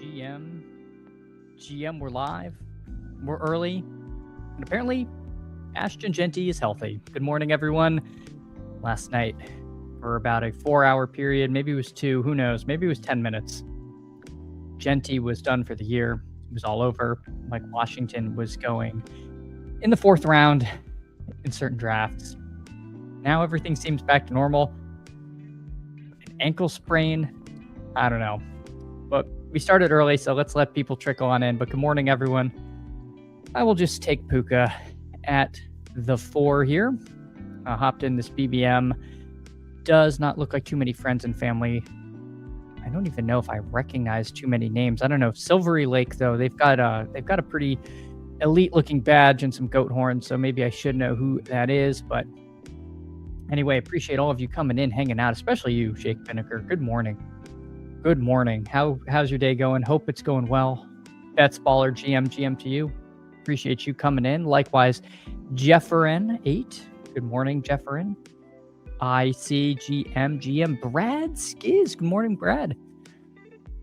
GM, we're live. We're early. And apparently, Ashton Jeanty is healthy. Good morning, everyone. Last night, for about a 4-hour period, maybe it was 2, who knows, maybe it was 10 minutes. Jeanty was done for the year. It was all over. Mike Washington was going in the 4th round in certain drafts. Now everything seems back to normal. An ankle sprain, I don't know. But we started early, so let's let people trickle on in. But good morning, everyone. I will just take Puka at the 4 here. Hopped in this BBM. Does not look like too many friends and family. I don't even know if I recognize too many names. I don't know. Silvery Lake, though, they've got a pretty elite-looking badge and some goat horns, so maybe I should know who that is. But anyway, appreciate all of you coming in, hanging out, especially you, Jake Binnicker. Good morning. Good morning. How's your day going? Hope it's going well. Bets Baller GM to you. Appreciate you coming in. Likewise, Jefferin8. Good morning, Jefferin. GM Brad Skiz. Good morning, Brad.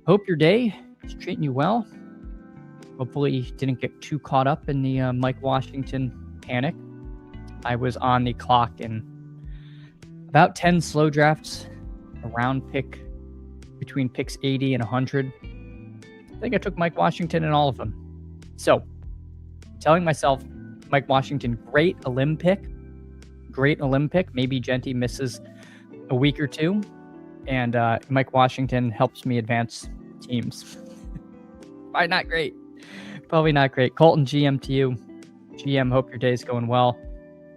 Hope your day is treating you well. Hopefully you didn't get too caught up in the Mike Washington panic. I was on the clock in about 10 slow drafts, around between picks 80 and 100. I think I took Mike Washington in all of them. So, telling myself, Mike Washington, great Olympic. Maybe Jeanty misses a week or two, and Mike Washington helps me advance teams. Probably not great. Colton, GM to you. GM, hope your day's going well.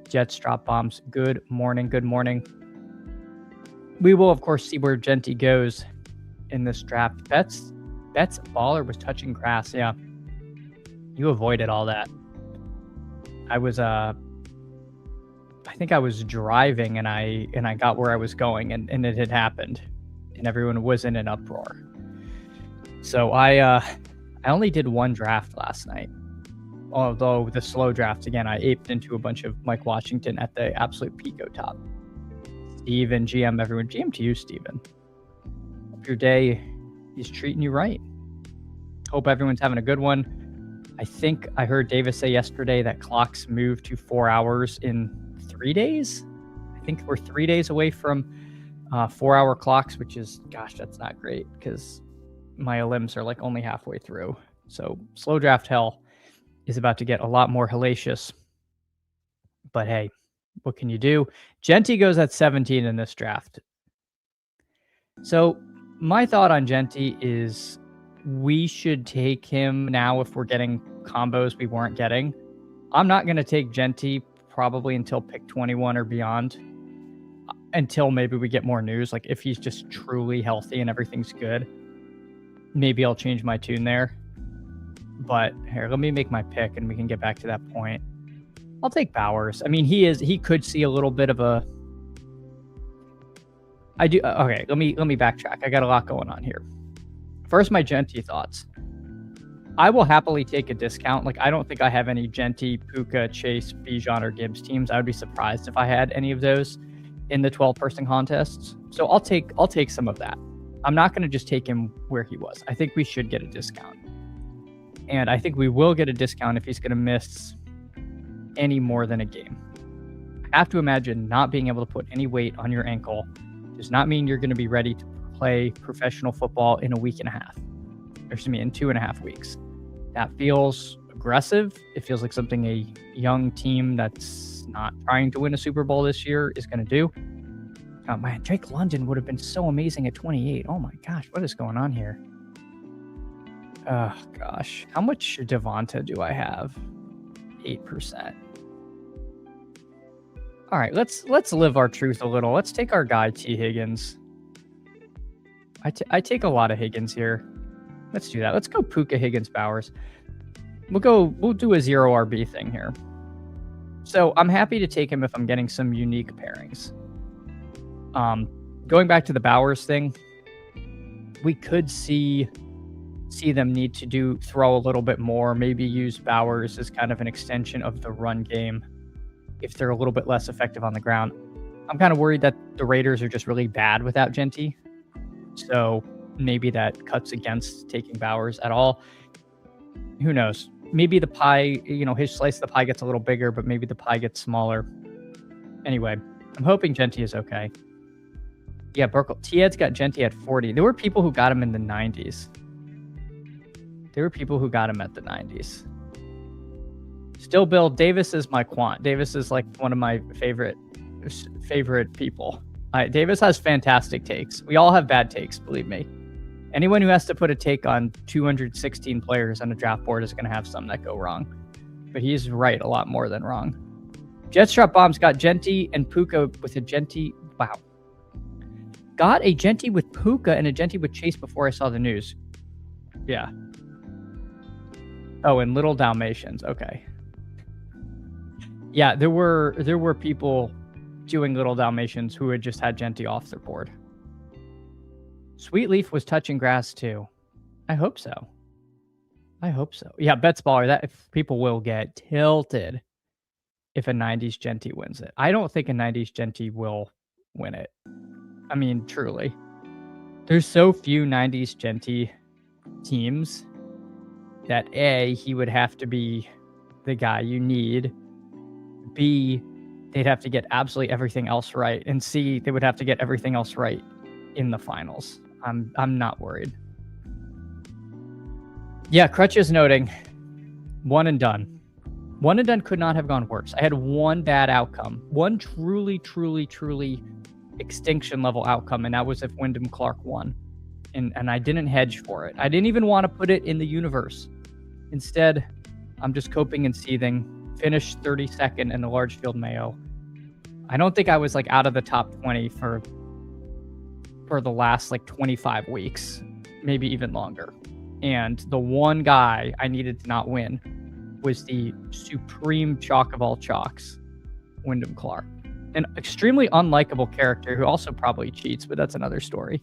Jets drop bombs. Good morning. We will, of course, see where Jeanty goes in this draft. Bets Baller was touching grass. Yeah, you avoided all that. I think I was driving and I got where I was going and it had happened and everyone was in an uproar. So I only did one draft last night. Although the slow drafts, again, I aped into a bunch of Mike Washington at the absolute pico top. Steven, GM, everyone. GM to you, Steven. Hope your day is treating you right. Hope everyone's having a good one. I think I heard Davis say yesterday that clocks moved to 4 hours in 3 days. I think we're 3 days away from 4-hour clocks, which is, gosh, that's not great because my limbs are like only halfway through. So slow draft hell is about to get a lot more hellacious. But hey, what can you do? Jeanty goes at 17 in this draft. So my thought on Jeanty is we should take him now if we're getting combos we weren't getting. I'm not going to take Jeanty probably until pick 21 or beyond, until maybe we get more news. Like if he's just truly healthy and everything's good, maybe I'll change my tune there. But here, let me make my pick and we can get back to that point. I'll take Bowers. I mean, he could see a little bit of a... Okay, let me backtrack. I got a lot going on here. First, my Jeanty thoughts. I will happily take a discount. Like, I don't think I have any Jeanty, Puka, Chase, Bijan, or Gibbs teams. I would be surprised if I had any of those in the 12-person contests. So I'll take some of that. I'm not going to just take him where he was. I think we should get a discount. And I think we will get a discount if he's going to miss any more than a game. I have to imagine not being able to put any weight on your ankle does not mean you're going to be ready to play professional football in a week and a half. Or excuse me, in 2.5 weeks. That feels aggressive. It feels like something a young team that's not trying to win a Super Bowl this year is going to do. Oh man, Drake London would have been so amazing at 28. Oh my gosh, what is going on here? Oh gosh, how much Devonta do I have? 8%. All right, let's live our truth a little. Let's take our guy T. Higgins. I take a lot of Higgins here. Let's do that. Let's go Puka, Higgins, Bowers. We'll do a 0 RB thing here. So I'm happy to take him if I'm getting some unique pairings. Going back to the Bowers thing, we could see them need to throw a little bit more, maybe use Bowers as kind of an extension of the run game if they're a little bit less effective on the ground. I'm kind of worried that the Raiders are just really bad without Jeanty. So maybe that cuts against taking Bowers at all. Who knows? Maybe the pie, his slice of the pie gets a little bigger, but maybe the pie gets smaller. Anyway, I'm hoping Jeanty is okay. Yeah, Burkle. T-Ed's got Jeanty at 40. There were people who got him in the 90s. There were people who got him at the 90s. Still, Bill, Davis is my quant. Davis is like one of my favorite people. Davis has fantastic takes. We all have bad takes, believe me. Anyone who has to put a take on 216 players on a draft board is going to have some that go wrong. But he's right a lot more than wrong. Jetstrap Bombs got Jeanty and Puka with a Jeanty. Wow. Got a Jeanty with Puka and a Jeanty with Chase before I saw the news. Yeah. Oh, and Little Dalmatians. Okay. Yeah, there were people doing Little Dalmatians who had just had Jeanty off their board. Sweet Leaf was touching grass too. I hope so. I hope so. Yeah, Bets Baller, that people will get tilted if a 90s Jeanty wins it. I don't think a 90s Jeanty will win it. I mean, truly. There's so few 90s Jeanty teams that A, he would have to be the guy you need. B, they'd have to get absolutely everything else right. And C, they would have to get everything else right in the finals. I'm not worried. Yeah, Crutch is noting one and done. One and done could not have gone worse. I had one bad outcome. One truly extinction level outcome, and that was if Wyndham Clark won. And I didn't hedge for it. I didn't even want to put it in the universe. Instead, I'm just coping and seething. Finished 32nd in the large field Mayo. I don't think I was like out of the top 20 for the last like 25 weeks, maybe even longer. And the one guy I needed to not win was the supreme chalk of all chalks, Wyndham Clark. An extremely unlikable character who also probably cheats, but that's another story.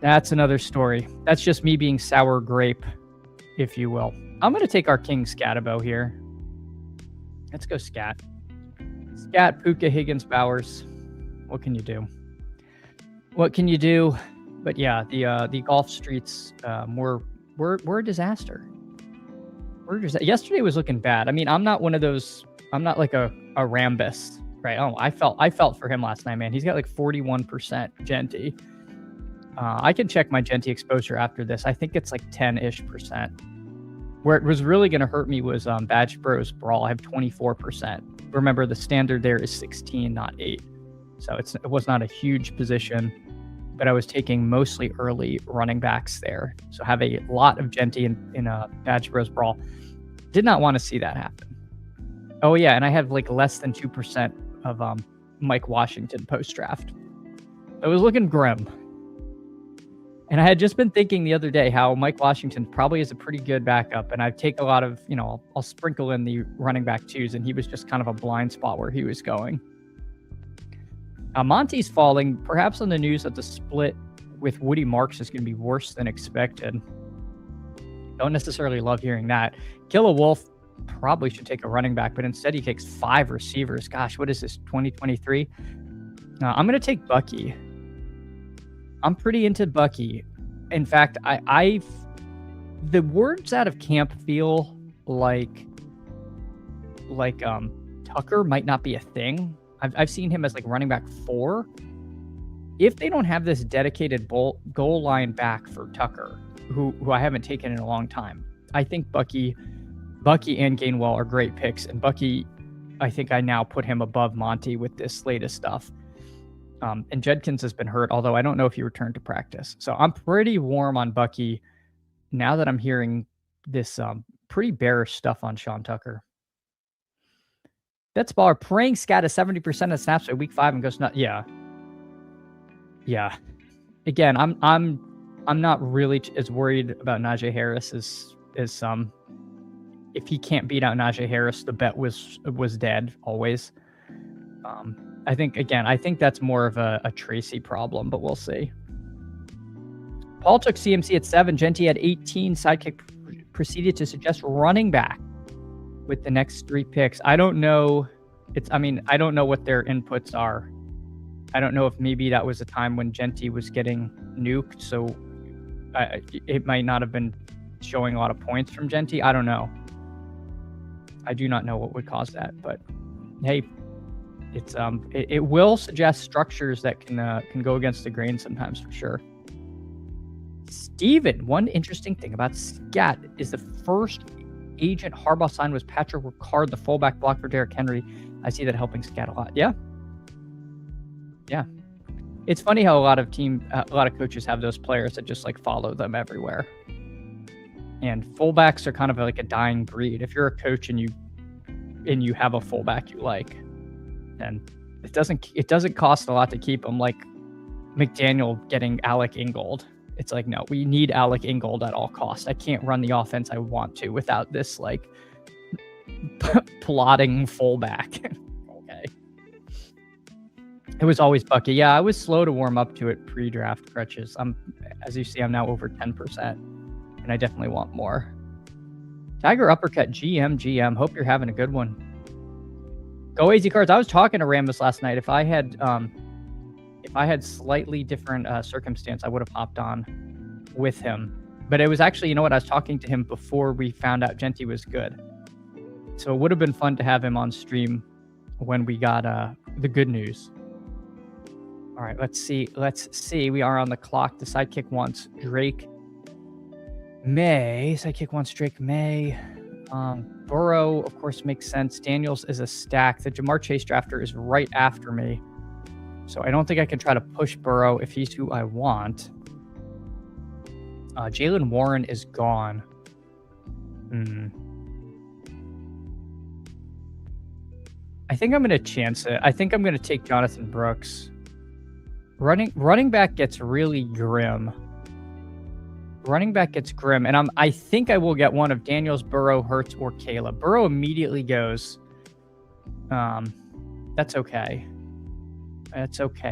That's another story. That's just me being sour grape, if you will. I'm going to take our King Scatabo here. Let's go Scat. Scat, Puka, Higgins, Bowers. What can you do? What can you do? But yeah, the golf streets were a disaster. Yesterday was looking bad. I mean, I'm not one of those. I'm not like a Rambus, right? Oh, I felt for him last night, man. He's got like 41% Jeanty. I can check my Jeanty exposure after this. I think it's like 10-ish%. Where it was really going to hurt me was Badge Bros Brawl. I have 24%. Remember, the standard there is 16, not 8. So it was not a huge position, but I was taking mostly early running backs there. So have a lot of Jeanty in Badge Bros Brawl. Did not want to see that happen. Oh yeah, and I have like less than 2% of Mike Washington post-draft. It was looking grim. And I had just been thinking the other day how Mike Washington probably is a pretty good backup. And I take a lot of, I'll sprinkle in the running back twos, and he was just kind of a blind spot where he was going. Monty's falling, perhaps on the news that the split with Woody Marks is going to be worse than expected. Don't necessarily love hearing that. Kill a Wolf probably should take a running back, but instead he takes 5 receivers. Gosh, what is this, 2023? I'm going to take Bucky. I'm pretty into Bucky. In fact, the words out of camp feel like Tucker might not be a thing. I've seen him as like running back 4. If they don't have this dedicated goal line back for Tucker, who I haven't taken in a long time, I think Bucky and Gainwell are great picks. And Bucky, I think I now put him above Monty with this latest stuff. And Judkins has been hurt, although I don't know if he returned to practice. So I'm pretty warm on Bucky now that I'm hearing this pretty bearish stuff on Sean Tucker. That's Baller praying Scat is 70% of snaps by week 5 and goes nuts. Yeah. Again, I'm not really as worried about Najee Harris as some. If he can't beat out Najee Harris, the bet was dead always. I think that's more of a Tracy problem, but we'll see. Paul took CMC at 7. Jeanty at 18. Sidekick proceeded to suggest running back with the next 3 picks. I don't know. I don't know what their inputs are. I don't know if maybe that was a time when Jeanty was getting nuked, so it might not have been showing a lot of points from Jeanty. I don't know. I do not know what would cause that, but hey, it's it will suggest structures that can go against the grain sometimes for sure. Steven, one interesting thing about Scat is the first agent Harbaugh signed was Patrick Ricard, the fullback block for Derrick Henry. I see that helping Scat a lot. Yeah. Yeah. It's funny how a lot of coaches have those players that just like follow them everywhere. And fullbacks are kind of like a dying breed. If you're a coach and you have a fullback you like, then it doesn't cost a lot to keep them. Like McDaniel getting Alec Ingold. It's like, no, we need Alec Ingold at all costs. I can't run the offense I want to without this like plotting fullback. Okay. It was always Bucky. Yeah, I was slow to warm up to it pre-draft, Crutches. As you see, I'm now over 10%, and I definitely want more. Tiger Uppercut, GM. Hope you're having a good one. Go AZ Cards. I was talking to Rambus last night. If I had slightly different circumstance, I would have hopped on with him. But it was actually, you know what? I was talking to him before we found out Jeanty was good. So it would have been fun to have him on stream when we got the good news. All right, let's see. We are on the clock. The sidekick wants Drake May. Burrow, of course, makes sense. Daniels is a stack. The Jamar Chase drafter is right after me. So I don't think I can try to push Burrow if he's who I want. Jalen Warren is gone. I think I'm going to chance it. I think I'm going to take Jonathan Brooks. Running back gets really grim. And I think I will get one of Daniels, Burrow, Hurts, or Caleb. Burrow immediately goes. That's okay.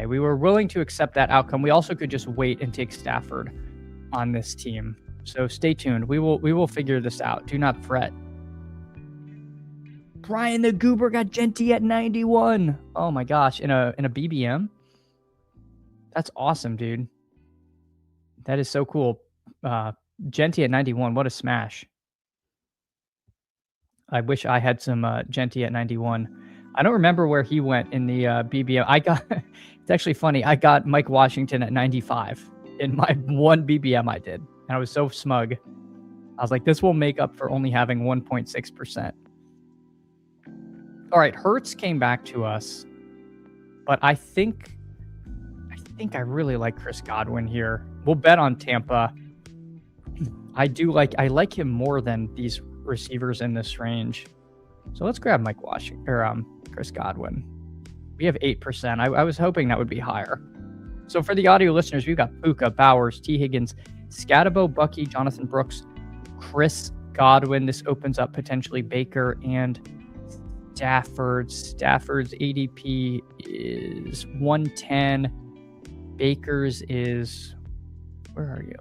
We were willing to accept that outcome. We also could just wait and take Stafford on this team. So stay tuned. We will figure this out. Do not fret. Brian the Goober got Jeanty at 91. Oh my gosh, in a BBM. That's awesome, dude. That is so cool. Jeanty at 91. What a smash. I wish I had some Jeanty at 91. I don't remember where he went in the BBM. It's actually funny. I got Mike Washington at 95 in my one BBM I did. And I was so smug. I was like, this will make up for only having 1.6%. All right, Hurts came back to us. But I think I really like Chris Godwin here. We'll bet on Tampa. I like him more than these receivers in this range. So let's grab Mike Washington or Chris Godwin. We have 8%. I was hoping that would be higher. So for the audio listeners, we've got Puka, Bowers, T. Higgins, Scatabo, Bucky, Jonathan Brooks, Chris Godwin. This opens up potentially Baker and Stafford. Stafford's ADP is 110. Baker's is, where are you?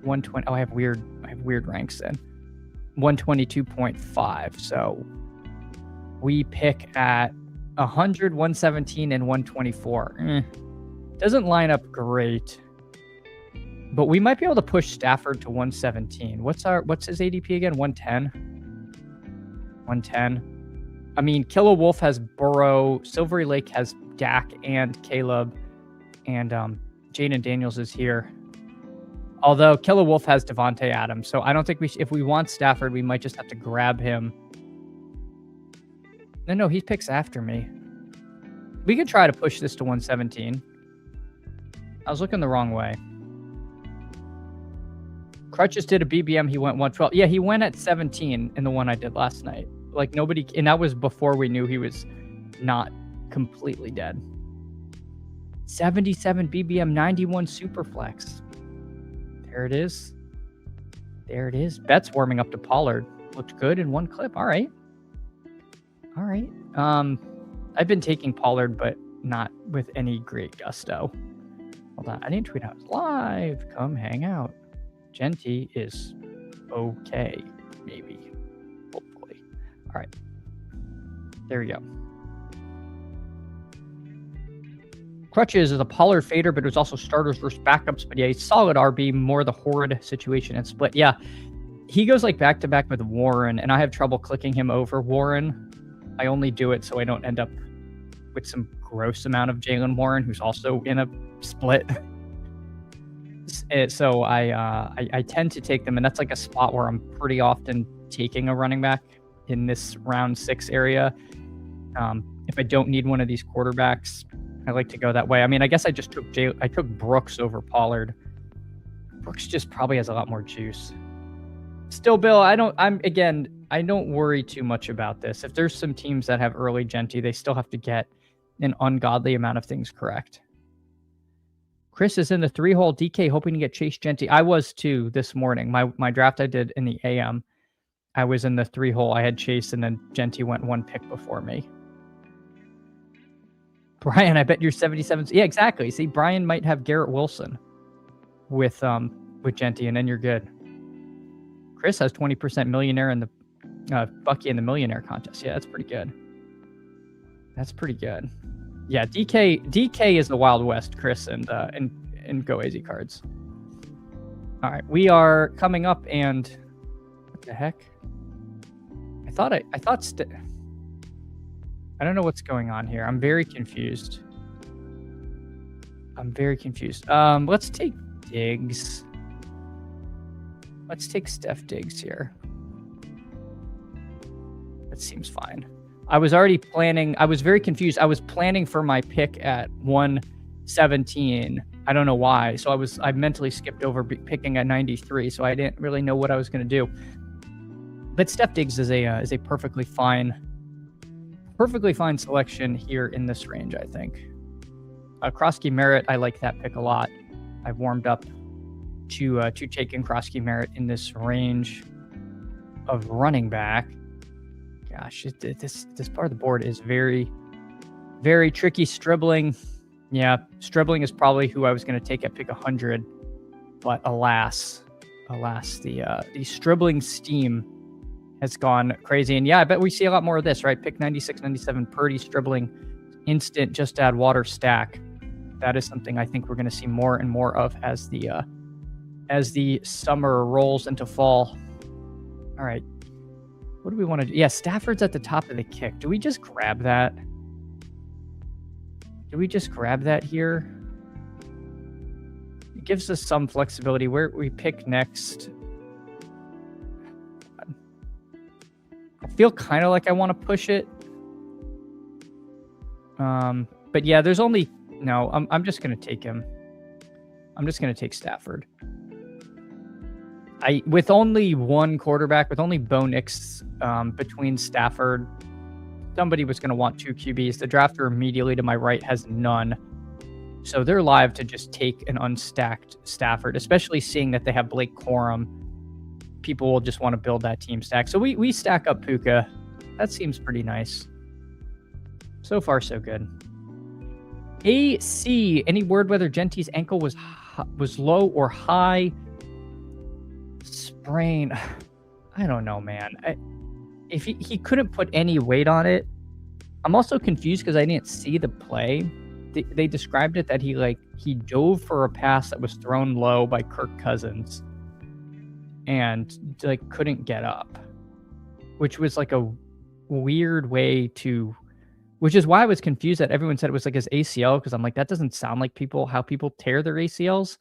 120. Oh, I have weird ranks then. 122.5. So we pick at 100, 117, and 124. Doesn't line up great, but we might be able to push Stafford to 117. What's his ADP again? 110. 110. I mean, Killer Wolf has Burrow, Silvery Lake has Dak and Caleb, and Jaden Daniels is here. Although Killer Wolf has Devontae Adams, so I don't think if we want Stafford, we might just have to grab him. No, he picks after me. We could try to push this to 117. I was looking the wrong way. Crutches did a BBM. He went 112. Yeah, he went at 17 in the one I did last night. Like nobody, and that was before we knew he was not completely dead. 77 BBM, 91 Superflex. There it is. Bet's warming up to Pollard. Looked good in one clip. All right. I've been taking Pollard, but not with any great gusto. Hold on. I didn't tweet out live. Come hang out. Jeanty is okay. Maybe. Hopefully. All right. There we go. Crutches is a Pollard fader, but it was also starters versus backups. But yeah, he's solid RB, more the Horde situation and split. Yeah, he goes like back to back with Warren, and I have trouble clicking him over Warren. I only do it so I don't end up with some gross amount of Jalen Warren, who's also in a split. So I tend to take them, and that's like a spot where I'm pretty often taking a running back in this round 6 area. If I don't need one of these quarterbacks, I like to go that way. I mean, I guess I just took Brooks over Pollard. Brooks just probably has a lot more juice. Still, Bill, I don't worry too much about this. If there's some teams that have early Jeanty, they still have to get an ungodly amount of things correct. Chris is in the 3-hole. DK hoping to get Chase Jeanty. I was too this morning. My draft I did in the AM, I was in the 3-hole. I had Chase, and then Jeanty went 1 pick before me. Brian, I bet you're 77. Yeah, exactly. See, Brian might have Garrett Wilson with Jeanty, and then you're good. Chris has 20% millionaire in the Bucky in the millionaire contest. Yeah, that's pretty good. That's pretty good. Yeah, DK is the Wild West, Chris, and Go AZ cards. All right, we are coming up, and what the heck? I don't know what's going on here. I'm very confused. Let's take Diggs. Let's take Steph Diggs here. That seems fine. I was already planning. I was very confused. I was planning for my pick at 117. I don't know why. So I mentally skipped over picking at 93. So I didn't really know what I was going to do. But Steph Diggs is a perfectly fine selection here in this range, I think. Krosky Merritt, I like that pick a lot. I've warmed up to taking Krosky Merritt in this range of running back. Gosh, this part of the board is very, very tricky. Stribling, yeah, Stribling is probably who I was going to take at pick 100, but alas, the Stribling steam has gone crazy. And yeah, I bet we see a lot more of this, right? Pick 96, 97, Purdy, Stribling, instant, just add water stack. That is something I think we're going to see more and more of as the summer rolls into fall. All right. What do we want to do? Yeah, Stafford's at the top of the kick. Do we just grab that? Here? It gives us some flexibility. Where we pick next. I feel kind of like I want to push it. But yeah, there's only... No, I'm just going to take him. I'm just going to take Stafford. With only one quarterback, with only Bo Nix between Stafford, somebody was going to want 2 QBs. The drafter immediately to my right has none. So they're live to just take an unstacked Stafford, especially seeing that they have Blake Corum. People will just want to build that team stack. So we stack up Puka. That seems pretty nice. So far, so good. AC, any word whether Jeanty's ankle was low or high? Sprain. I don't know, man. If he couldn't put any weight on it. I'm also confused because I didn't see the play. They described it that he dove for a pass that was thrown low by Kirk Cousins and couldn't get up, which was like a weird way to, which is why I was confused that everyone said it was like his ACL, because I'm like, that doesn't sound like how people tear their ACLs.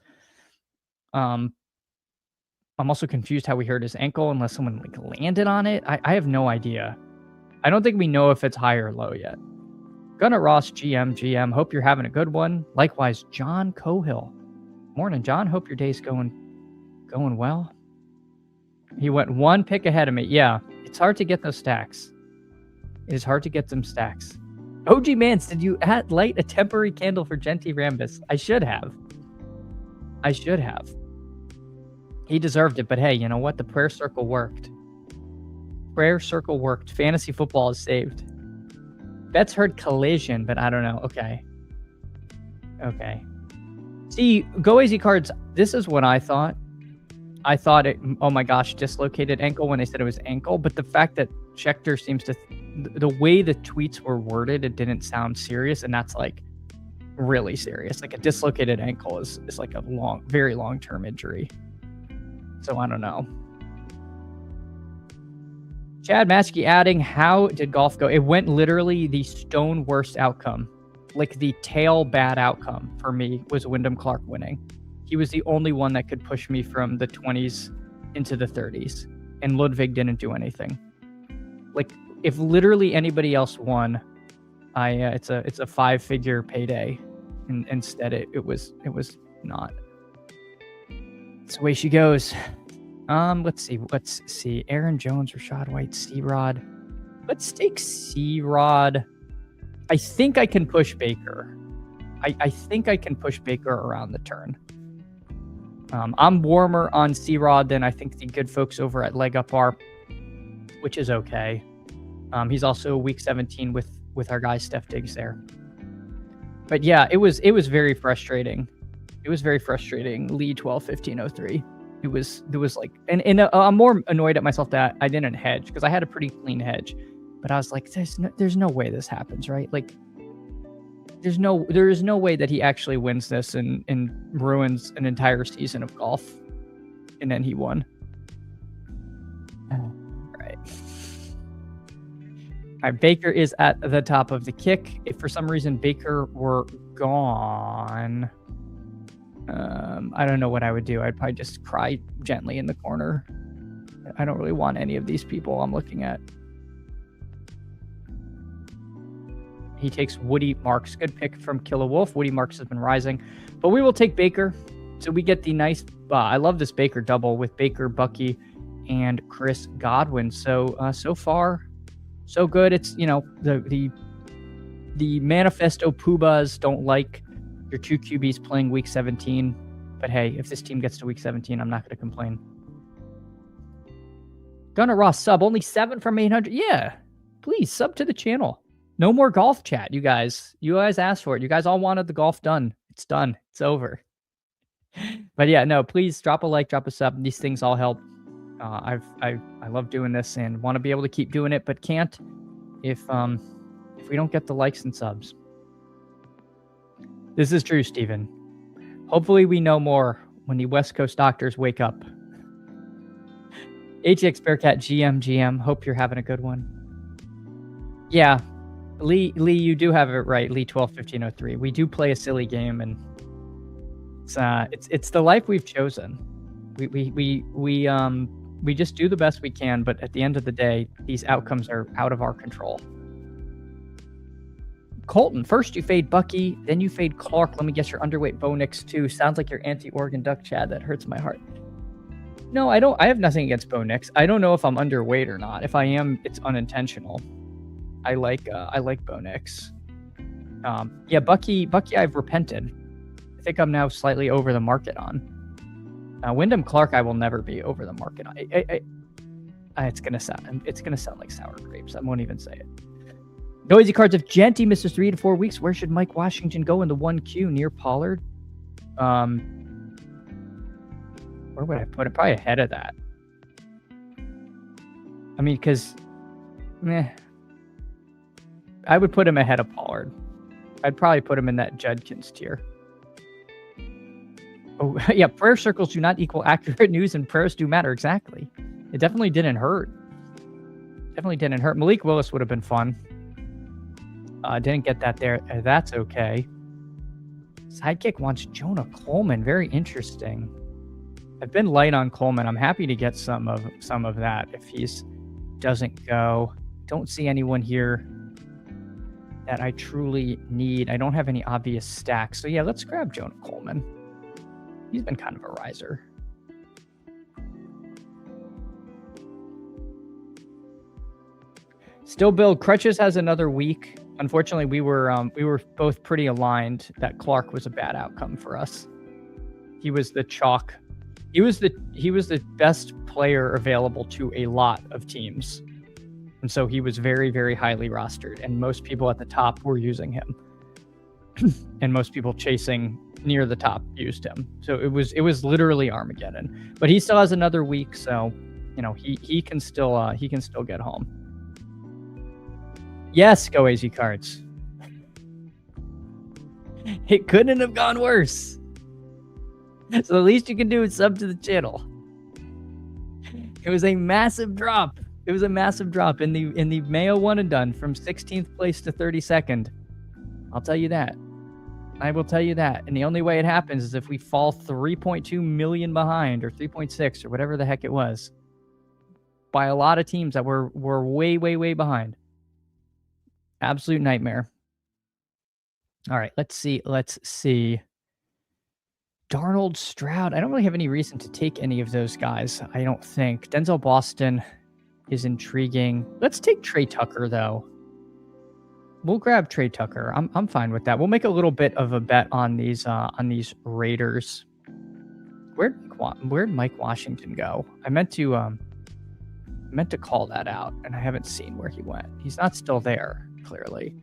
I'm also confused how we hurt his ankle unless someone landed on it. I have no idea. I don't think we know if it's high or low yet. Gunnar Ross, GM. Hope you're having a good one. Likewise, John Cohill. Morning, John. Hope your day's going well. He went 1 pick ahead of me. Yeah, it's hard to get those stacks. It is hard to get them stacks. OG Mans, did you light a temporary candle for Jeanty Rambus? I should have. He deserved it, but hey, you know what? The prayer circle worked. Fantasy football is saved. Betts heard collision, but I don't know. Okay. See, Go AZ cards, this is what I thought. I thought it, oh my gosh, dislocated ankle when they said it was ankle, but the fact that Schechter seems to, the way the tweets were worded, it didn't sound serious, and that's really serious. Like a dislocated ankle is like a very long-term injury. So I don't know. Chad Maskey adding, how did golf go? It went literally the stone worst outcome. Like the tail bad outcome for me was Wyndham Clark winning. He was the only one that could push me from the 20s into the 30s. And Ludwig didn't do anything. Like, if literally anybody else won, it's a 5-figure payday. And instead it was not. That's the way she goes. Let's see. Aaron Jones, Rashad White, C-Rod. Let's take C-Rod. I think I can push Baker. I think I can push Baker around the turn. I'm warmer on C-Rod than I think the good folks over at Leg Up are, which is okay. He's also week 17 with our guy Steph Diggs there. But yeah, it was very frustrating. It was very frustrating. Lee 12-15-03. It was like, and I'm more annoyed at myself that I didn't hedge because I had a pretty clean hedge, but I was like, there's no way this happens, right? Like, there is no way that he actually wins this and ruins an entire season of golf, and then he won. Right. All right, Baker is at the top of the kick. If for some reason Baker were gone, I don't know what I would do. I'd probably just cry gently in the corner. I don't really want any of these people I'm looking at. He takes Woody Marks. Good pick from Killer Wolf. Woody Marks has been rising. But we will take Baker. So we get the nice... I love this Baker double with Baker, Bucky, and Chris Godwin. So so far, so good. It's, the manifesto Poobahs don't like your 2 QBs playing week 17. But hey, if this team gets to week 17, I'm not going to complain. Gunnar Ross sub. Only 7 from 800. Yeah. Please, sub to the channel. No more golf chat, you guys. You guys asked for it. You guys all wanted the golf done. It's done. It's over. But yeah, no, please drop a like, drop a sub. These things all help. I love doing this and want to be able to keep doing it, but can't if we don't get the likes and subs. This is true, Steven. Hopefully we know more when the West Coast doctors wake up. HX Bearcat GM. Hope you're having a good one. Yeah. Lee, you do have it right. Lee 12-15-03. We do play a silly game, and it's the life we've chosen. We just do the best we can, but at the end of the day, these outcomes are out of our control. Colton, first you fade Bucky, then you fade Clark. Let me guess, your underweight Bo Nix too. Sounds like your anti-Oregon Duck, Chad. That hurts my heart. No, I don't. I have nothing against Bo Nix. I don't know if I'm underweight or not. If I am, it's unintentional. I like Bo Nix. Yeah, Bucky, I've repented. I think I'm now slightly over the market on. Wyndham Clark, I will never be over the market on. It's gonna sound like sour grapes. I won't even say it. Noisy cards. If Jeanty misses 3 to 4 weeks, where should Mike Washington go in the 1Q near Pollard? Where would I put it? Probably ahead of that. I mean, because, I would put him ahead of Pollard. I'd probably put him in that Judkins tier. Oh, yeah, prayer circles do not equal accurate news, and prayers do matter. Exactly. It definitely didn't hurt. Malik Willis would have been fun. Didn't get that there. That's okay. Sidekick wants Jonah Coleman. Very interesting. I've been light on Coleman. I'm happy to get some of that if he's doesn't go. Don't see anyone here that I truly need. I don't have any obvious stacks. So yeah, let's grab Jonah Coleman. He's been kind of a riser. Still build. Crutches has another week. Unfortunately, we were both pretty aligned that Clark was a bad outcome for us. He was the chalk. He was the best player available to a lot of teams. And so he was very, very highly rostered, and most people at the top were using him. And most people chasing near the top used him. So it was literally Armageddon. But he still has another week, so he can still get home. Yes, go AZ Cards. It couldn't have gone worse. So the least you can do is sub to the channel. It was a massive drop. It was a massive drop in the Mayo one and done from 16th place to 32nd. I'll tell you that. I will tell you that. And the only way it happens is if we fall 3.2 million behind, or 3.6, or whatever the heck it was, by a lot of teams that were way, way, way behind. Absolute nightmare. All right, let's see. Darnold, Stroud. I don't really have any reason to take any of those guys, I don't think. Denzel Boston is intriguing. Let's take Trey Tucker, though. We'll grab Trey Tucker. I'm fine with that. We'll make a little bit of a bet on these Raiders. Where'd Mike Washington go? I meant to call that out, and I haven't seen where he went. He's not still there, clearly.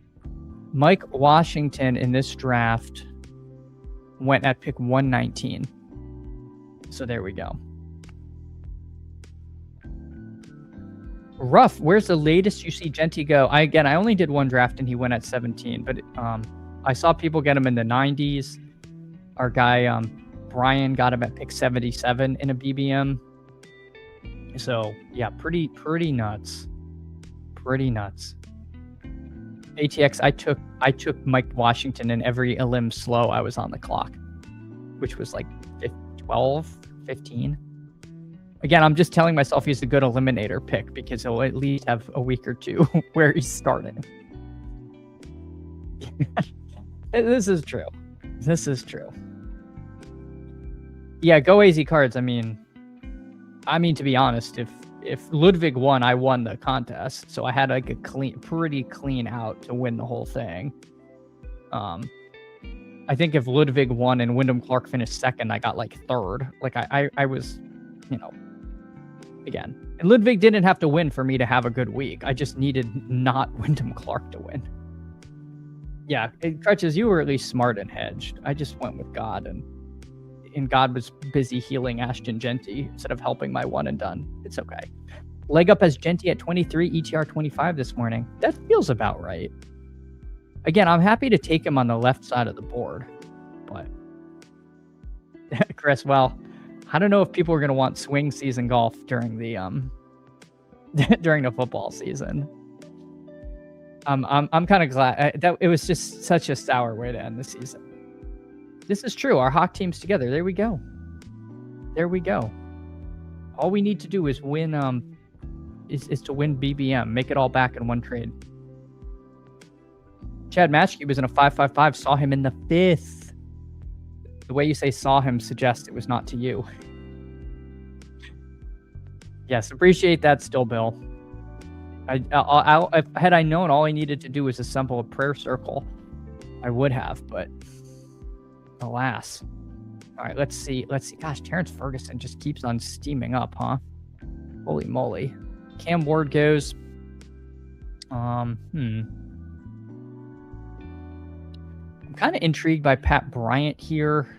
Mike Washington in this draft went at pick 119. So there we go. Rough, where's the latest you see Jeanty go? I only did one draft and he went at 17, but I saw people get him in the 90s. Our guy Brian got him at pick 77 in a BBM. So yeah, pretty nuts. Pretty nuts. ATX, I took Mike Washington in every elim slow I was on the clock, which was like 12, 15. Again, I'm just telling myself he's a good eliminator pick because he'll at least have a week or two where he's starting. This is true. This is true. Yeah, go AZ cards. I mean, to be honest, if Ludwig won, I won the contest, so I had like a pretty clean out to win the whole thing. I think if Ludwig won and Wyndham Clark finished second, I got like third. Like I was, again. And Ludwig didn't have to win for me to have a good week. I just needed not Wyndham Clark to win. Yeah, Crutches, you were at least smart and hedged. I just went with God, and God was busy healing Ashton Jeanty instead of helping my one and done. It's okay. Leg up as Jeanty at 23, ETR 25 this morning. That feels about right. Again, I'm happy to take him on the left side of the board, but Chris, well, I don't know if people are going to want swing season golf during the during the football season. I'm kind of glad that it was just such a sour way to end the season. This is true. Our Hawk team's together. There we go. There we go. All we need to do is win. Is to win BBM. Make it all back in one trade. Chad Matchkey was in a 5.55. Saw him in the 5th. The way you say saw him suggests it was not to you. Yes, appreciate that still, Bill. Had I known all I needed to do was assemble a prayer circle, I would have, but alas. All right, let's see. Gosh, Terrence Ferguson just keeps on steaming up, huh? Holy moly. Cam Ward goes. I'm kind of intrigued by Pat Bryant here.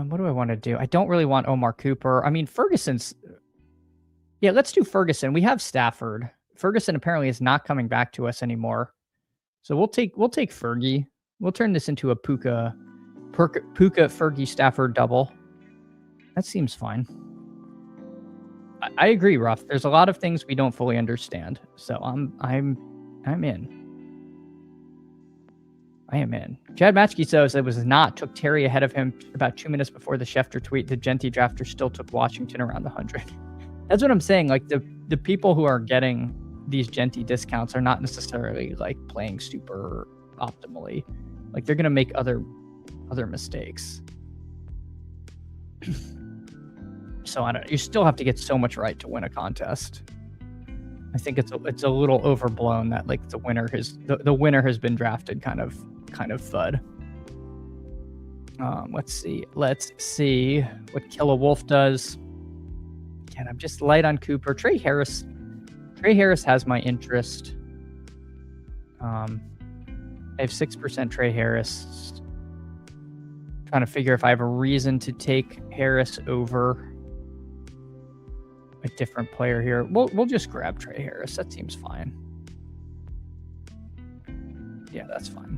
What do I want to do? I don't really want Omar Cooper. I mean, Ferguson's... Yeah, let's do Ferguson. We have Stafford. Ferguson apparently is not coming back to us anymore. So we'll take Fergie. We'll turn this into a Puka Fergie Stafford double. That seems fine. I agree, Ruff. There's a lot of things we don't fully understand. So I'm in. I am in. Chad Matchkey says it was not. Took Terry ahead of him about 2 minutes before the Schefter tweet. The Jeanty drafter still took Washington around the 100. That's what I'm saying. Like the people who are getting these Jeanty discounts are not necessarily like playing super optimally. Like they're gonna make other mistakes. So I don't know. You still have to get so much right to win a contest. I think it's a little overblown that like the winner has been drafted kind of FUD. Let's see what Killa Wolf does. Again, I'm just light on Cooper. Trey Harris has my interest. I have 6% Trey Harris. Trying to figure if I have a reason to take Harris over a different player here. We'll just grab Trey Harris. That seems fine. Yeah, that's fine.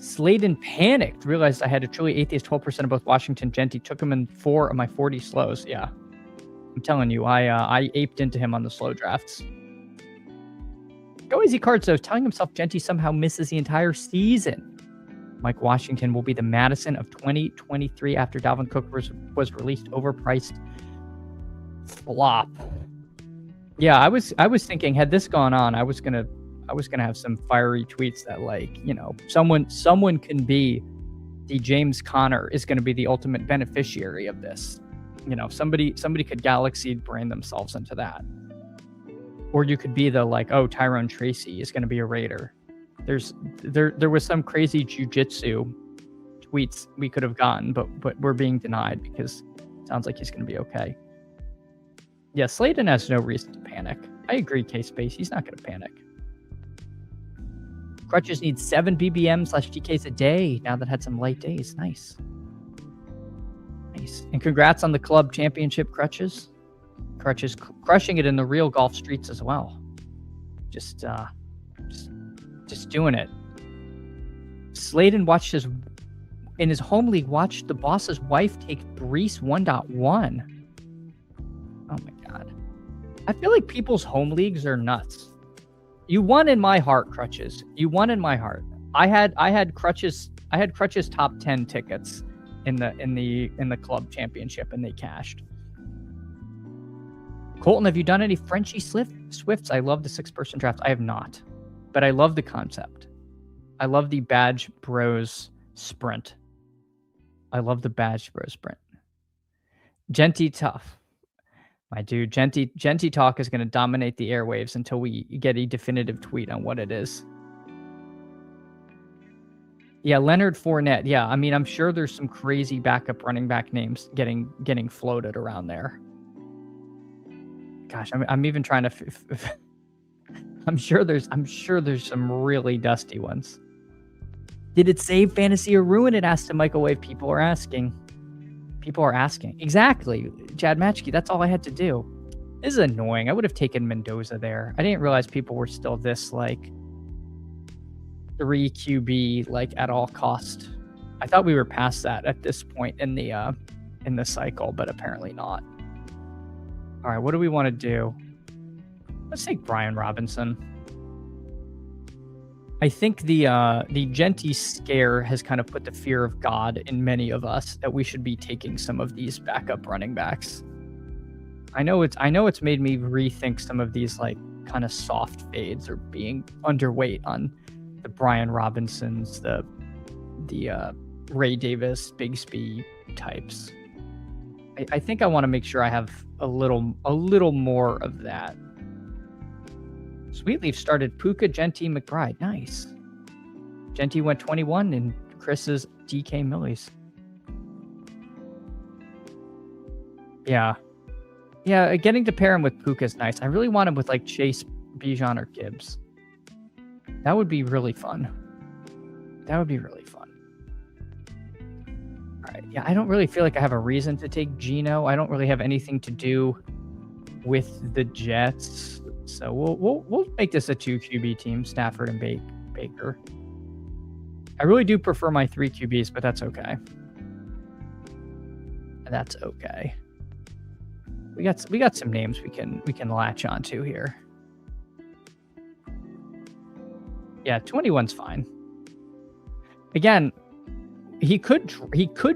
Sladen panicked, realized I had a truly atheist 12% of both Washington Jeanty, took him in 4 of my 40 slows. Yeah. I'm telling you, I aped into him on the slow drafts. Go easy cards, though. Telling himself Jeanty somehow misses the entire season. Mike Washington will be the Madison of 2023 after Dalvin Cook was released overpriced flop. Yeah, I was thinking, had this gone on, I was gonna have some fiery tweets that, like, you know, someone can be the James Conner is going to be the ultimate beneficiary of this. You know, somebody could galaxy brain themselves into that. Or you could be the, like, oh, Tyrone Tracy is going to be a Raider. There was some crazy jujitsu tweets we could have gotten, but we're being denied because it sounds like he's going to be okay. Yeah, Sladen has no reason to panic. I agree, K-Space. He's not going to panic. Crutches need 7 BBM/DKs a day now that had some light days. Nice. Nice. And congrats on the club championship, Crutches. Crutches crushing it in the real golf streets as well. Just doing it. Sladen watched in his home league, watched the boss's wife take Brees 1.1. Oh my God. I feel like people's home leagues are nuts. You won in my heart, Crutches. You won in my heart. I had Crutches top 10 tickets in the club championship, and they cashed. Colton, have you done any Frenchie Swifts? I love the 6-person draft. I have not, but I love the concept. I love the Badge Bros sprint. I love the Badge Bros sprint. Jeanty tough. My dude, Jeanty talk is going to dominate the airwaves until we get a definitive tweet on what it is. Yeah, Leonard Fournette. Yeah, I mean, I'm sure there's some crazy backup running back names getting floated around there. Gosh, I'm even trying to. I'm sure there's some really dusty ones. Did it save fantasy or ruin it? Asked the microwave. People are asking. Exactly, Chad Matchkey. That's all I had to do. This is annoying. I would have taken Mendoza there. I didn't realize people were still this, like, 3 QB, like, at all cost. I thought we were past that at this point in the cycle, but apparently not. All right, what do we want to do? Let's take Brian Robinson. I think the Jeanty scare has kind of put the fear of God in many of us that we should be taking some of these backup running backs. I know it's made me rethink some of these, like, kind of soft fades or being underweight on the Brian Robinsons, the Ray Davis, Bigsby types. I think I want to make sure I have a little more of that. Sweetleaf started Puka, Jeanty, McBride. Nice. Jeanty went 21 and Chris's DK Millies. Yeah. Yeah, getting to pair him with Puka is nice. I really want him with, like, Chase, Bijan, or Gibbs. That would be really fun. All right. Yeah, I don't really feel like I have a reason to take Geno. I don't really have anything to do with the Jets. So we'll make this a 2 QB team, Stafford and Baker. I really do prefer my 3 QBs, but that's okay. That's okay. We got some names we can latch onto here. Yeah, 21's fine. Again, he could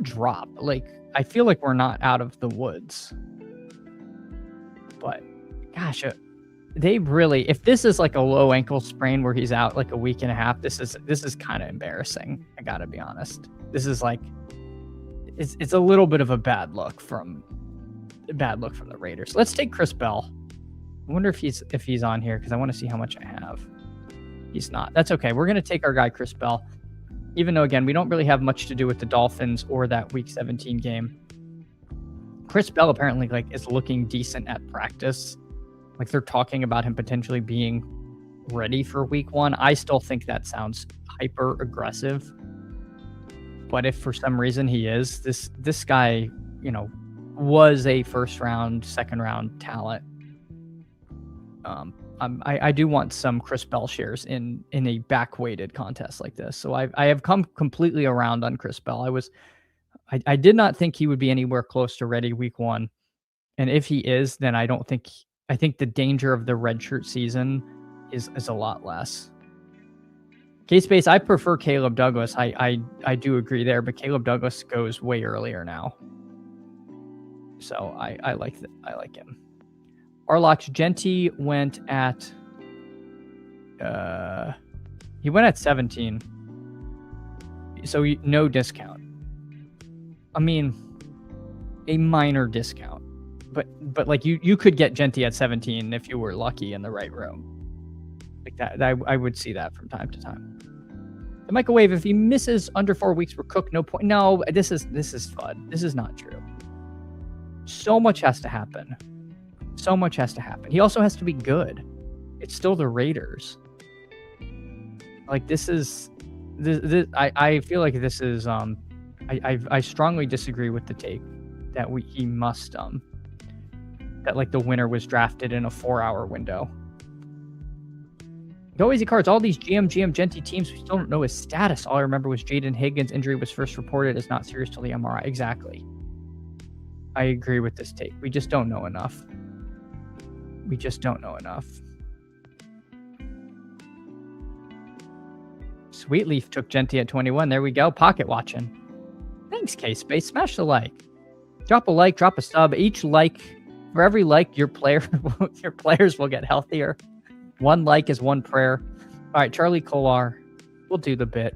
drop. Like, I feel like we're not out of the woods. But gosh, they really, if this is like a low ankle sprain where he's out like a week and a half, this is kind of embarrassing. I gotta be honest. This is like, it's a little bit of a bad look from the Raiders. Let's take Chris Bell. I wonder if he's on here because I want to see how much I have. He's not. That's okay. We're gonna take our guy Chris Bell, even though again we don't really have much to do with the Dolphins or that Week 17 game. Chris Bell apparently, like, is looking decent at practice. Like, they're talking about him potentially being ready for Week 1. I still think that sounds hyper aggressive. But if for some reason he is, this guy, you know, was a first round, second round talent. I do want some Chris Bell shares in a back-weighted contest like this. So I have come completely around on Chris Bell. I did not think he would be anywhere close to ready week 1. And if he is, then I think the danger of the redshirt season is a lot less. K-Space, I prefer Caleb Douglas. I do agree there, but Caleb Douglas goes way earlier now. So I like him. Arlox Jeanty went at he went at 17. So no discount. I mean, a minor discount. But like you could get Jeanty at 17 if you were lucky in the right room. Like that, I would see that from time to time. The microwave, if he misses under 4 weeks for Cook, no point. No, this is fun. This is not true. So much has to happen. So much has to happen. He also has to be good. It's still the Raiders. Like this. I feel like this is I strongly disagree with the take that he must that like the winner was drafted in a 4-hour window. Go easy cards. All these GM Jeanty teams, we still don't know his status. All I remember was Jaden Higgins' injury was first reported as not serious till the MRI. Exactly. I agree with this take. We just don't know enough. We just don't know enough. Sweetleaf took Jeanty at 21. There we go. Pocket watching. Thanks, K-Space. Smash the like. Drop a like, drop a sub. Each like, for every like, your players will get healthier. 1 like is 1 prayer. All right, Charlie Kolar. We'll do the bit.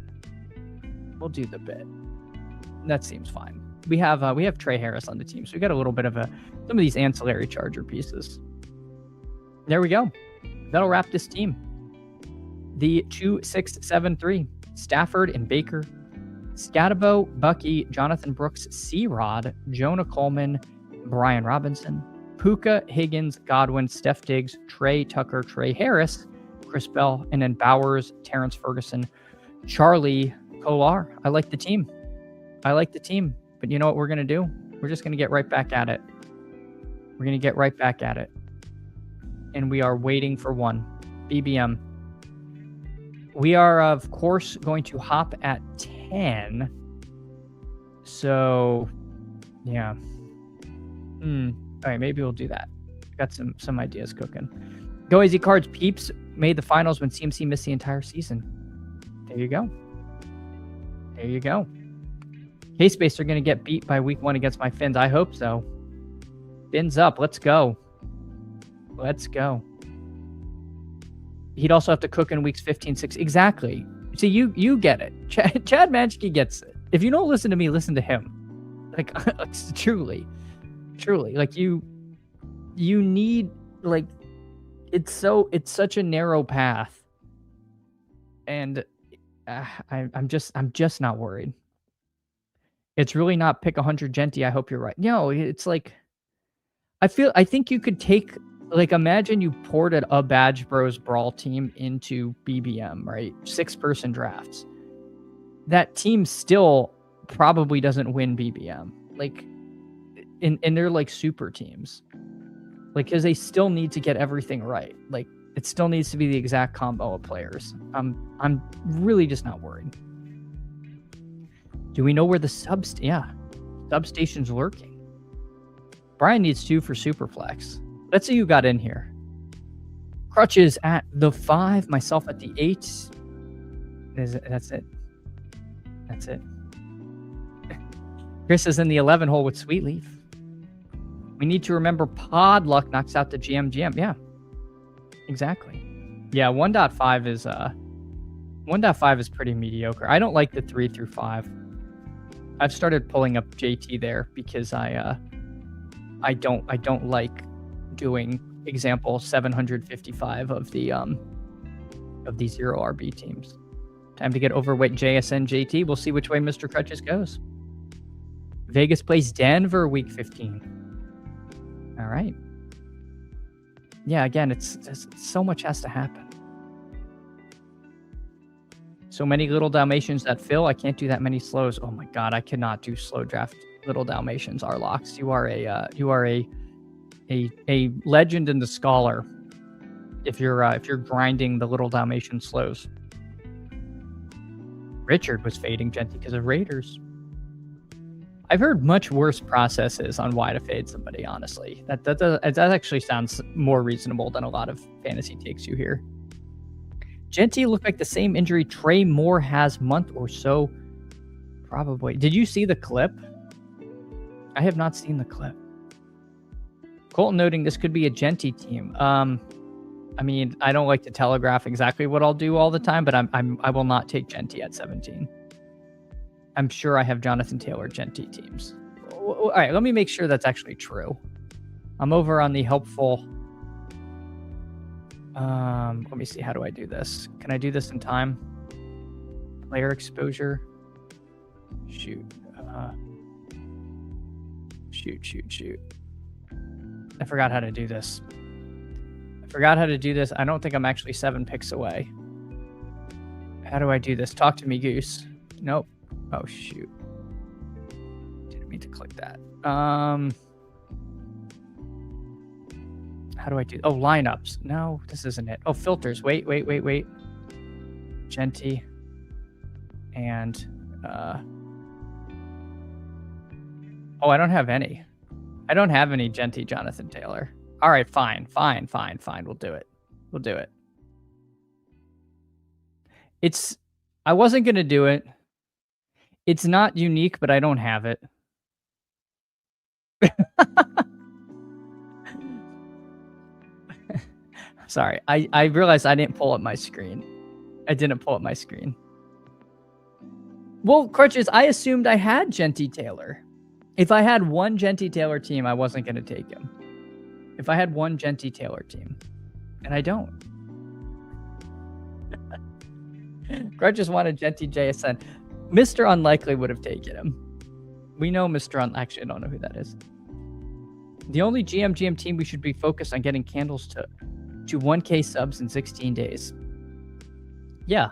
That seems fine. We have Trey Harris on the team, so we got a little bit of some of these ancillary Charger pieces. There we go. That'll wrap this team. The 2-6-7-3. Stafford and Baker. Scatabo, Bucky, Jonathan Brooks, C-Rod, Jonah Coleman, Brian Robinson, Puka, Higgins, Godwin, Steph Diggs, Trey Tucker, Trey Harris, Chris Bell, and then Bowers, Terrence Ferguson, Charlie Kolar. I like the team. But you know what we're going to do? We're just going to get right back at it. And we are waiting for one. BBM. We are, of course, going to hop at 10. So, yeah. All right, maybe we'll do that. Got some ideas cooking. Go Easy Cards peeps made the finals when CMC missed the entire season. There you go. K-Space are going to get beat by week 1 against my Fins. I hope so. Fins up. Let's go. He'd also have to cook in weeks 15, 16. Exactly. See, you get it. Chad Manchke gets it. If you don't listen to me, listen to him. Like, truly. Like, you need, like, it's such a narrow path. And I'm just not worried. It's really not pick 100 Jeanty. I hope you're right. No, it's like, I think you could take, like, imagine you ported a Badge Bros Brawl team into BBM, right? 6-person drafts. That team still probably doesn't win BBM. Like, and they're like super teams. Like, because they still need to get everything right. Like, it still needs to be the exact combo of players. I'm really just not worried. Do we know where the substation's lurking? Brian needs 2 for Superflex. Let's see who got in here. Crutches at the 5, myself at the 8. That's it. Chris is in the 11 hole with Sweetleaf. We need to remember Pod Luck knocks out the GM. Yeah, exactly. Yeah, 1.5 is pretty mediocre. I don't like the 3 through 5. I've started pulling up JT there because I don't like doing example 755 of the 0 RB teams. Time to get overweight JSN JT. We'll see which way Mr. Crutches goes. Vegas plays Denver week 15. All right. Yeah, again, it's so much has to happen. So many little Dalmatians that fill. I can't do that many slows. Oh my God, I cannot do slow draft little Dalmatians. Arlox, you are a legend and a scholar. if you're grinding the little Dalmatian slows. Richard was fading Jeanty because of Raiders. I've heard much worse processes on why to fade somebody, honestly. That actually sounds more reasonable than a lot of fantasy takes you hear. Jeanty looked like the same injury Trey Moore has month or so. Probably. Did you see the clip? I have not seen the clip. Colton noting this could be a Jeanty team. I mean, I don't like to telegraph exactly what I'll do all the time, but I will not take Jeanty at 17. I'm sure I have Jonathan Taylor Jeanty teams. All right, let me make sure that's actually true. I'm over on the helpful. Let me see. How do I do this? Can I do this in time? Player exposure. Shoot. Shoot. I forgot how to do this. I don't think I'm actually 7 picks away. How do I do this? Talk to me, Goose. Nope. Oh, shoot. Didn't mean to click that. How do I do? Oh, lineups. No, this isn't it. Oh, filters. Wait. Jeanty. And, oh, I don't have any. I don't have any Jeanty Jonathan Taylor. All right, fine. We'll do it. I wasn't going to do it. It's not unique, but I don't have it. Sorry, I realized I didn't pull up my screen. Well, Crutches, I assumed I had Jeanty Taylor. If I had one Jeanty Taylor team, I wasn't going to take him. If I had one Jeanty Taylor team. And I don't. Crutches wanted Jeanty JSN. Mr. Unlikely would have taken him. We know Mr. Actually, I don't know who that is. The only GM team we should be focused on getting candles to 1K subs in 16 days. Yeah.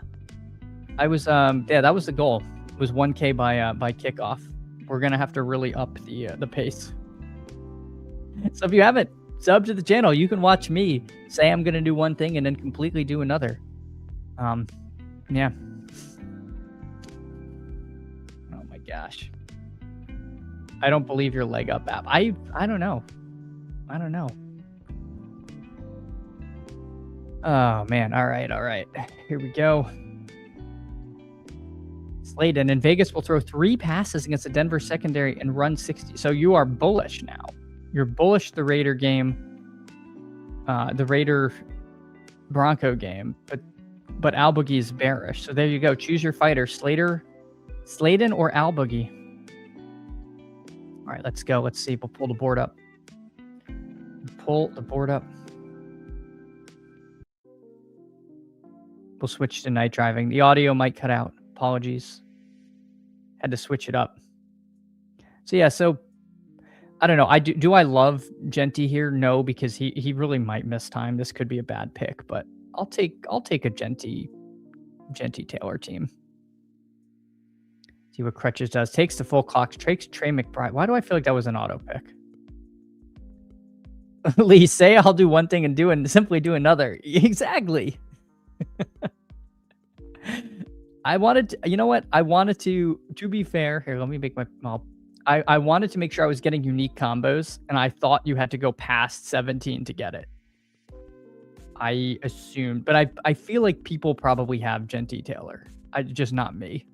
I was that was the goal. It was 1K by kickoff. We're gonna have to really up the pace. So if you haven't subbed to the channel, you can watch me say I'm gonna do one thing and then completely do another. Yeah. Oh my gosh. I don't believe your leg up app. I don't know. Oh man. All right. Here we go. Slayton in Vegas will throw 3 passes against the Denver secondary and run 60. So you are bullish now. You're bullish the Raider game, the Raider Bronco game, but Al Boogie is bearish. So there you go. Choose your fighter, Slayton or Al Boogie. All right, let's go. Let's see. We'll pull the board up. We'll switch to night driving. The audio might cut out. Apologies. Had to switch it up. So yeah, I don't know. Do I love Jeanty here? No, because he really might miss time. This could be a bad pick, but I'll take a Jeanty Taylor team. See what Crutches does. Takes the full clock. Takes Trey McBride. Why do I feel like that was an auto pick? Lee, say I'll do one thing and simply do another. Exactly. I wanted to, you know what? I wanted to be fair. Here, let me make my mouth. I wanted to make sure I was getting unique combos, and I thought you had to go past 17 to get it. I assumed, but I feel like people probably have Jeanty Taylor. Just not me.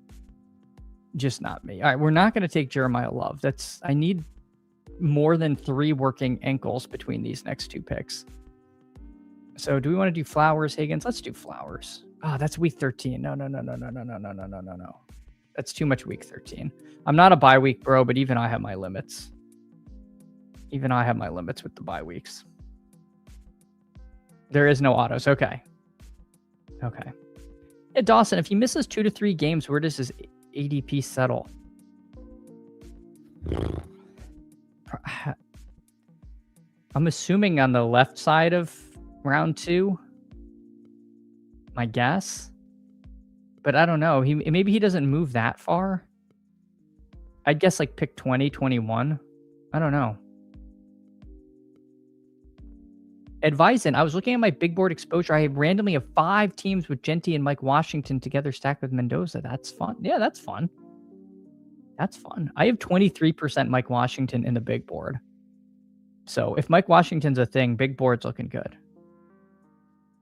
All right, we're not going to take Jeremiah Love. I need more than 3 working ankles between these next 2 picks. So do we want to do Flowers, Higgins? Let's do Flowers. Oh, that's week 13. No. That's too much week 13. I'm not a bye week bro, but even I have my limits. With the bye weeks. There is no autos. Okay. Yeah, Dawson, if he misses 2 to 3 games, where does his ADP settle? I'm assuming on the left side of round 2. My guess. But I don't know. Maybe he doesn't move that far. I'd guess like pick 20, 21. I don't know. Advising, I was looking at my big board exposure. I randomly have 5 teams with Jeanty and Mike Washington together stacked with Mendoza. That's fun. Yeah, that's fun. That's fun. I have 23% Mike Washington in the big board. So if Mike Washington's a thing, big board's looking good.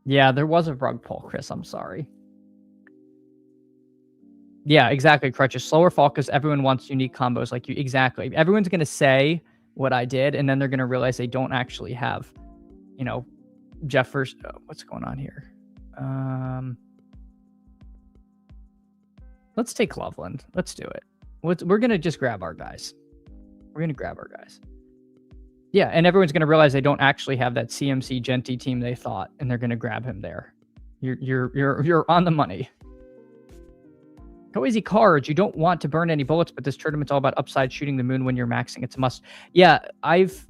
Yeah, there was a rug pull, Chris. I'm sorry. Yeah, exactly, Crutches. Slower fall because everyone wants unique combos like you. Exactly. Everyone's going to say what I did, and then they're going to realize they don't actually have, you know, Jefferson. What's going on here? Let's take Loveland. Let's do it. We're going to just grab our guys. We're going to grab our guys. Yeah, and everyone's going to realize they don't actually have that CMC Jeanty team they thought, and they're going to grab him there. You're on the money. Go easy cards. You don't want to burn any bullets, but this tournament's all about upside shooting the moon when you're maxing. It's a must. Yeah, I've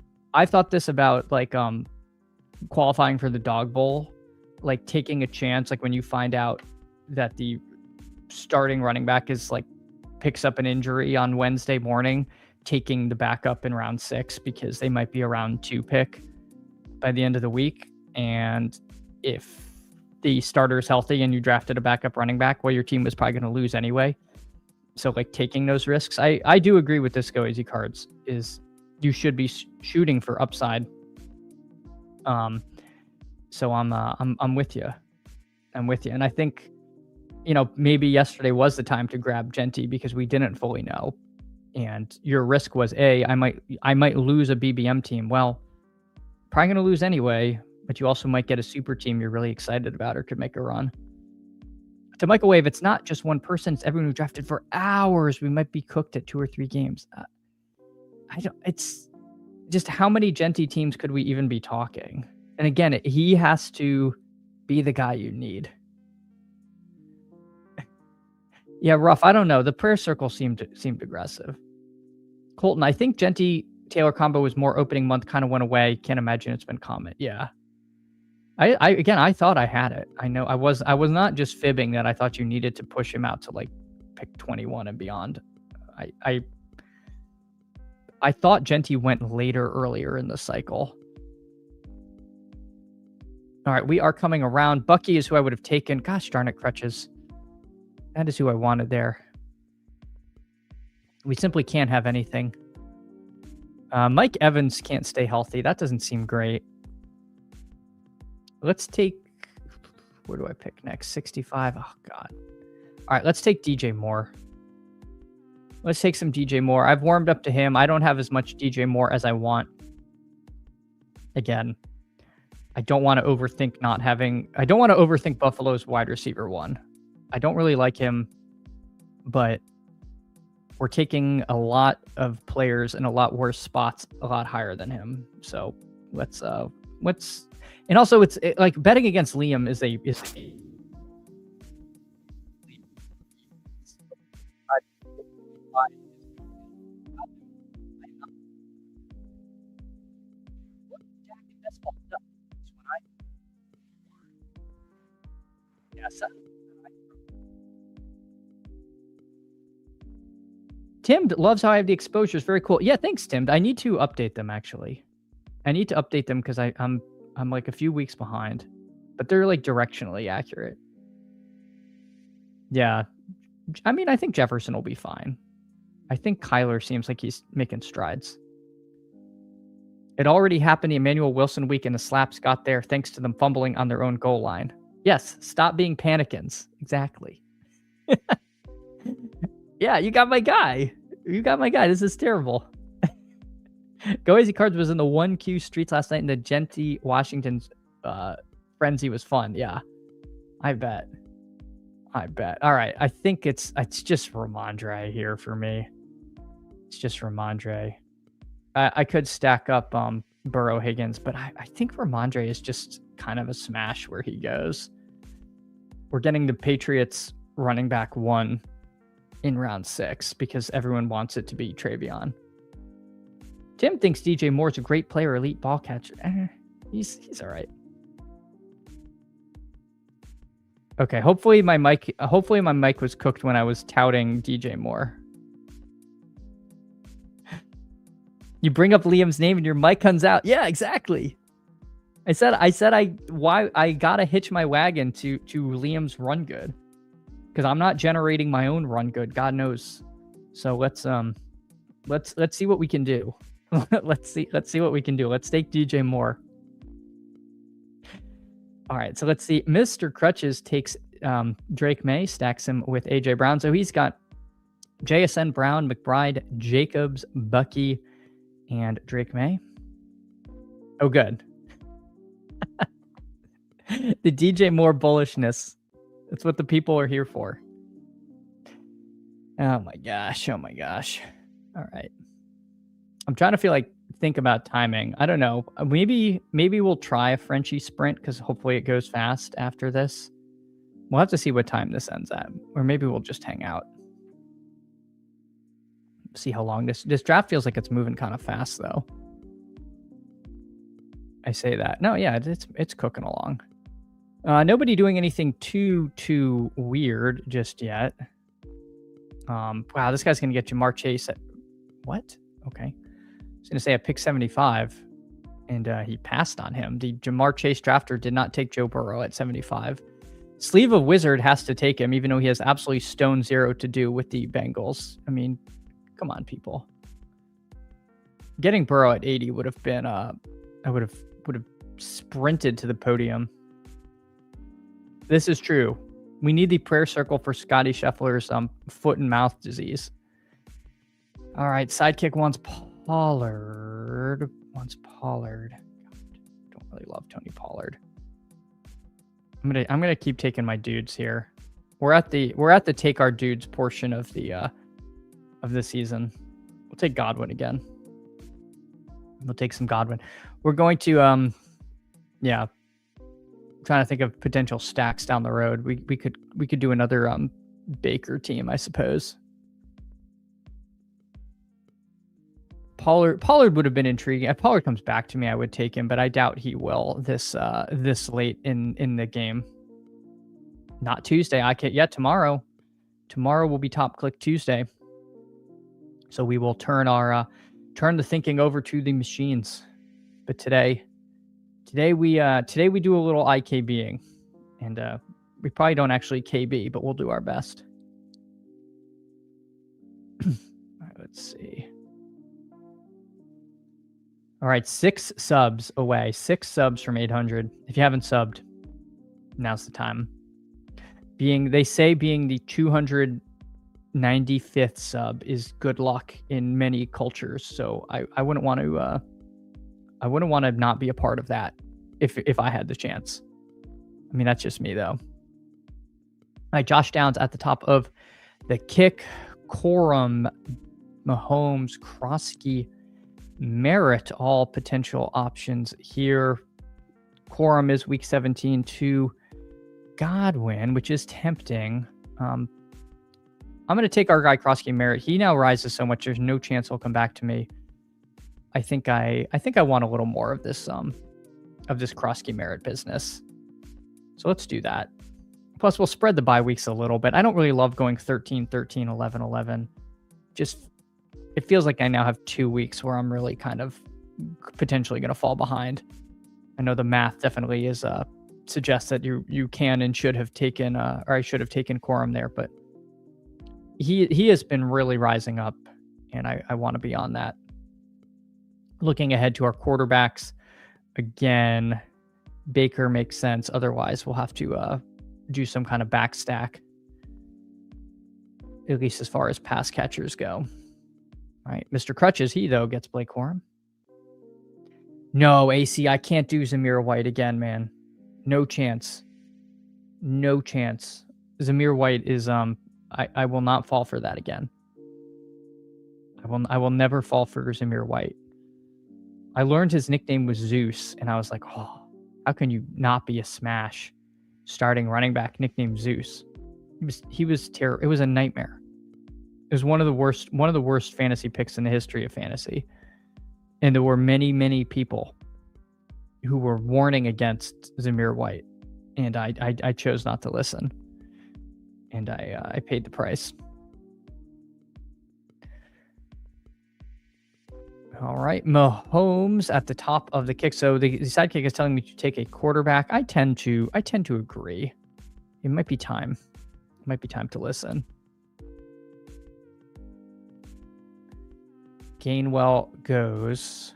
thought this about like qualifying for the dog bowl, like taking a chance, like when you find out that the starting running back is like picks up an injury on Wednesday morning, taking the backup in round 6 because they might be a round 2 pick by the end of the week. And if the starter is healthy and you drafted a backup running back, well, your team was probably going to lose anyway. So like taking those risks, I do agree with this Go Easy Cards is you should be shooting for upside. So I'm with you. I'm with you. And I think, you know, maybe yesterday was the time to grab Jeanty because we didn't fully know. And your risk was I might lose a BBM team. Well, probably going to lose anyway, but you also might get a super team you're really excited about or could make a run. To microwave, it's not just one person, it's everyone who drafted for hours. We might be cooked at 2 or 3 games. It's just how many Jeanty teams could we even be talking? And again, he has to be the guy you need. Yeah, rough. I don't know. The prayer circle seemed aggressive. Colton, I think Jeanty Taylor combo was more opening month, kind of went away. Can't imagine it's been common. Yeah. I thought I had it. I know I was not just fibbing that I thought you needed to push him out to like pick 21 and beyond. I thought Jeanty went earlier in the cycle. All right, we are coming around. Bucky is who I would have taken. Gosh darn it, Crutches. That is who I wanted there. We simply can't have anything. Mike Evans can't stay healthy. That doesn't seem great. Let's take... Where do I pick next? 65? Oh, God. All right, let's take DJ Moore. Let's take some DJ Moore. I've warmed up to him. I don't have as much DJ Moore as I want. Again, I don't want to overthink not having... I don't want to overthink Buffalo's wide receiver 1. I don't really like him, but we're taking a lot of players in a lot worse spots, a lot higher than him. So let's and also it's like betting against Liam is Tim loves how I have the exposures. Very cool. Yeah, thanks, Tim. I need to update them, actually. I need to update them because I'm like a few weeks behind. But they're like directionally accurate. Yeah. I mean, I think Jefferson will be fine. I think Kyler seems like he's making strides. It already happened the Emmanuel Wilson week and the slaps got there thanks to them fumbling on their own goal line. Yes, stop being panicans. Exactly. Yeah, you got my guy. You got my guy. This is terrible. Go Easy Cards was in the 1Q streets last night, and the Jeanty Washington's frenzy was fun. Yeah, I bet. All right, I think it's just Ramondre here for me. It's just Ramondre. I could stack up Burrow Higgins, but I think Ramondre is just kind of a smash where he goes. We're getting the Patriots running back 1 in round 6 because everyone wants it to be Travion. Tim thinks DJ Moore's a great player, elite ball catcher. He's all right. Okay, hopefully my mic was cooked when I was touting DJ Moore. You bring up Liam's name and your mic comes out. Yeah, exactly. I gotta hitch my wagon to Liam's run good, because I'm not generating my own run good. God knows. So let's see what we can do. let's see what we can do. Let's take DJ Moore. All right, so let's see. Mr. Crutches takes Drake May, stacks him with AJ Brown. So he's got JSN Brown, McBride, Jacobs, Bucky, and Drake May. Oh, good. The DJ Moore bullishness. That's what the people are here for. Oh my gosh. Oh my gosh. All right. I'm trying to think about timing. I don't know. Maybe we'll try a Frenchie sprint, because hopefully it goes fast after this. We'll have to see what time this ends at. Or maybe we'll just hang out. See how long this draft feels like it's moving kind of fast, though. I say that. No, yeah, it's cooking along. Nobody doing anything too weird just yet. Wow, this guy's gonna get Jamar Chase at what? Okay, I was gonna say a pick 75, and he passed on him. The Jamar Chase drafter did not take Joe Burrow at 75. Sleeve of Wizard has to take him, even though he has absolutely stone zero to do with the Bengals. I mean, come on, people. Getting Burrow at 80 would have been I would have sprinted to the podium. This is true. We need the prayer circle for Scotty Scheffler's foot and mouth disease. All right, sidekick wants Pollard. God, don't really love Tony Pollard. I'm gonna keep taking my dudes here. We're at the take our dudes portion of the season. We'll take Godwin again. We'll take some Godwin. We're going to yeah. Trying to think of potential stacks down the road. We could do another Baker team, I suppose. Pollard would have been intriguing. If Pollard comes back to me, I would take him, but I doubt he will this late in the game. Not Tuesday. I can't yet. Tomorrow will be Top Click Tuesday. So we will turn the thinking over to the machines. But today we do a little IKBing, and we probably don't actually KB, but we'll do our best. All right, let's see. All right, 6 subs away. 6 subs from 800. If you haven't subbed, now's the time. They say being the 295th sub is good luck in many cultures, so I wouldn't want to. I wouldn't want to not be a part of that if I had the chance. I mean, that's just me, though. All right, Josh Downs at the top of the kick. Corum, Mahomes, Krosky, Merritt, all potential options here. Corum is week 17 to Godwin, which is tempting. I'm going to take our guy Krosky Merritt. He now rises so much, there's no chance he'll come back to me. I think I want a little more of this Krosky Merritt business. So let's do that. Plus, we'll spread the bye weeks a little bit. I don't really love going 13, 13, 11, 11. Just, it feels like I now have 2 weeks where I'm really kind of potentially going to fall behind. I know the math definitely suggests that you can and should have taken, or I should have taken Corum there, but he has been really rising up, and I want to be on that. Looking ahead to our quarterbacks, again, Baker makes sense. Otherwise, we'll have to do some kind of back stack, at least as far as pass catchers go. All right, Mr. Crutches, he, though, gets Blake Corum. No, AC, I can't do Zamir White again, man. No chance. No chance. Zamir White is, I will not fall for that again. I will never fall for Zamir White. I learned his nickname was Zeus, and I was like, oh, how can you not be a smash starting running back nicknamed Zeus? He was terrible. It was a nightmare. It was one of the worst fantasy picks in the history of fantasy. And there were many, many people who were warning against Zamir White, and I chose not to listen. And I paid the price. All right, Mahomes at the top of the kick. So the sidekick is telling me to take a quarterback. I tend to agree. It might be time. It might be time to listen. Gainwell goes.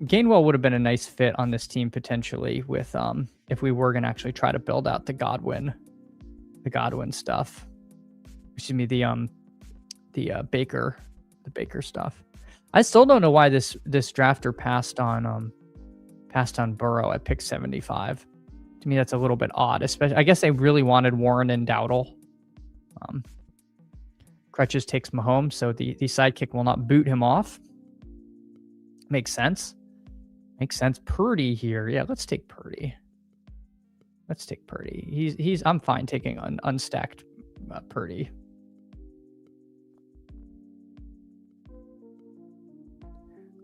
Gainwell would have been a nice fit on this team potentially with if we were gonna actually try to build out the Godwin stuff. Excuse me, the Baker stuff. I still don't know why this drafter passed on Burrow at pick 75. To me, that's a little bit odd. Especially, I guess they really wanted Warren and Dowdle. Crutches takes Mahomes, so the sidekick will not boot him off. Makes sense. Makes sense. Purdy here. Yeah, let's take Purdy. I'm fine taking unstacked Purdy.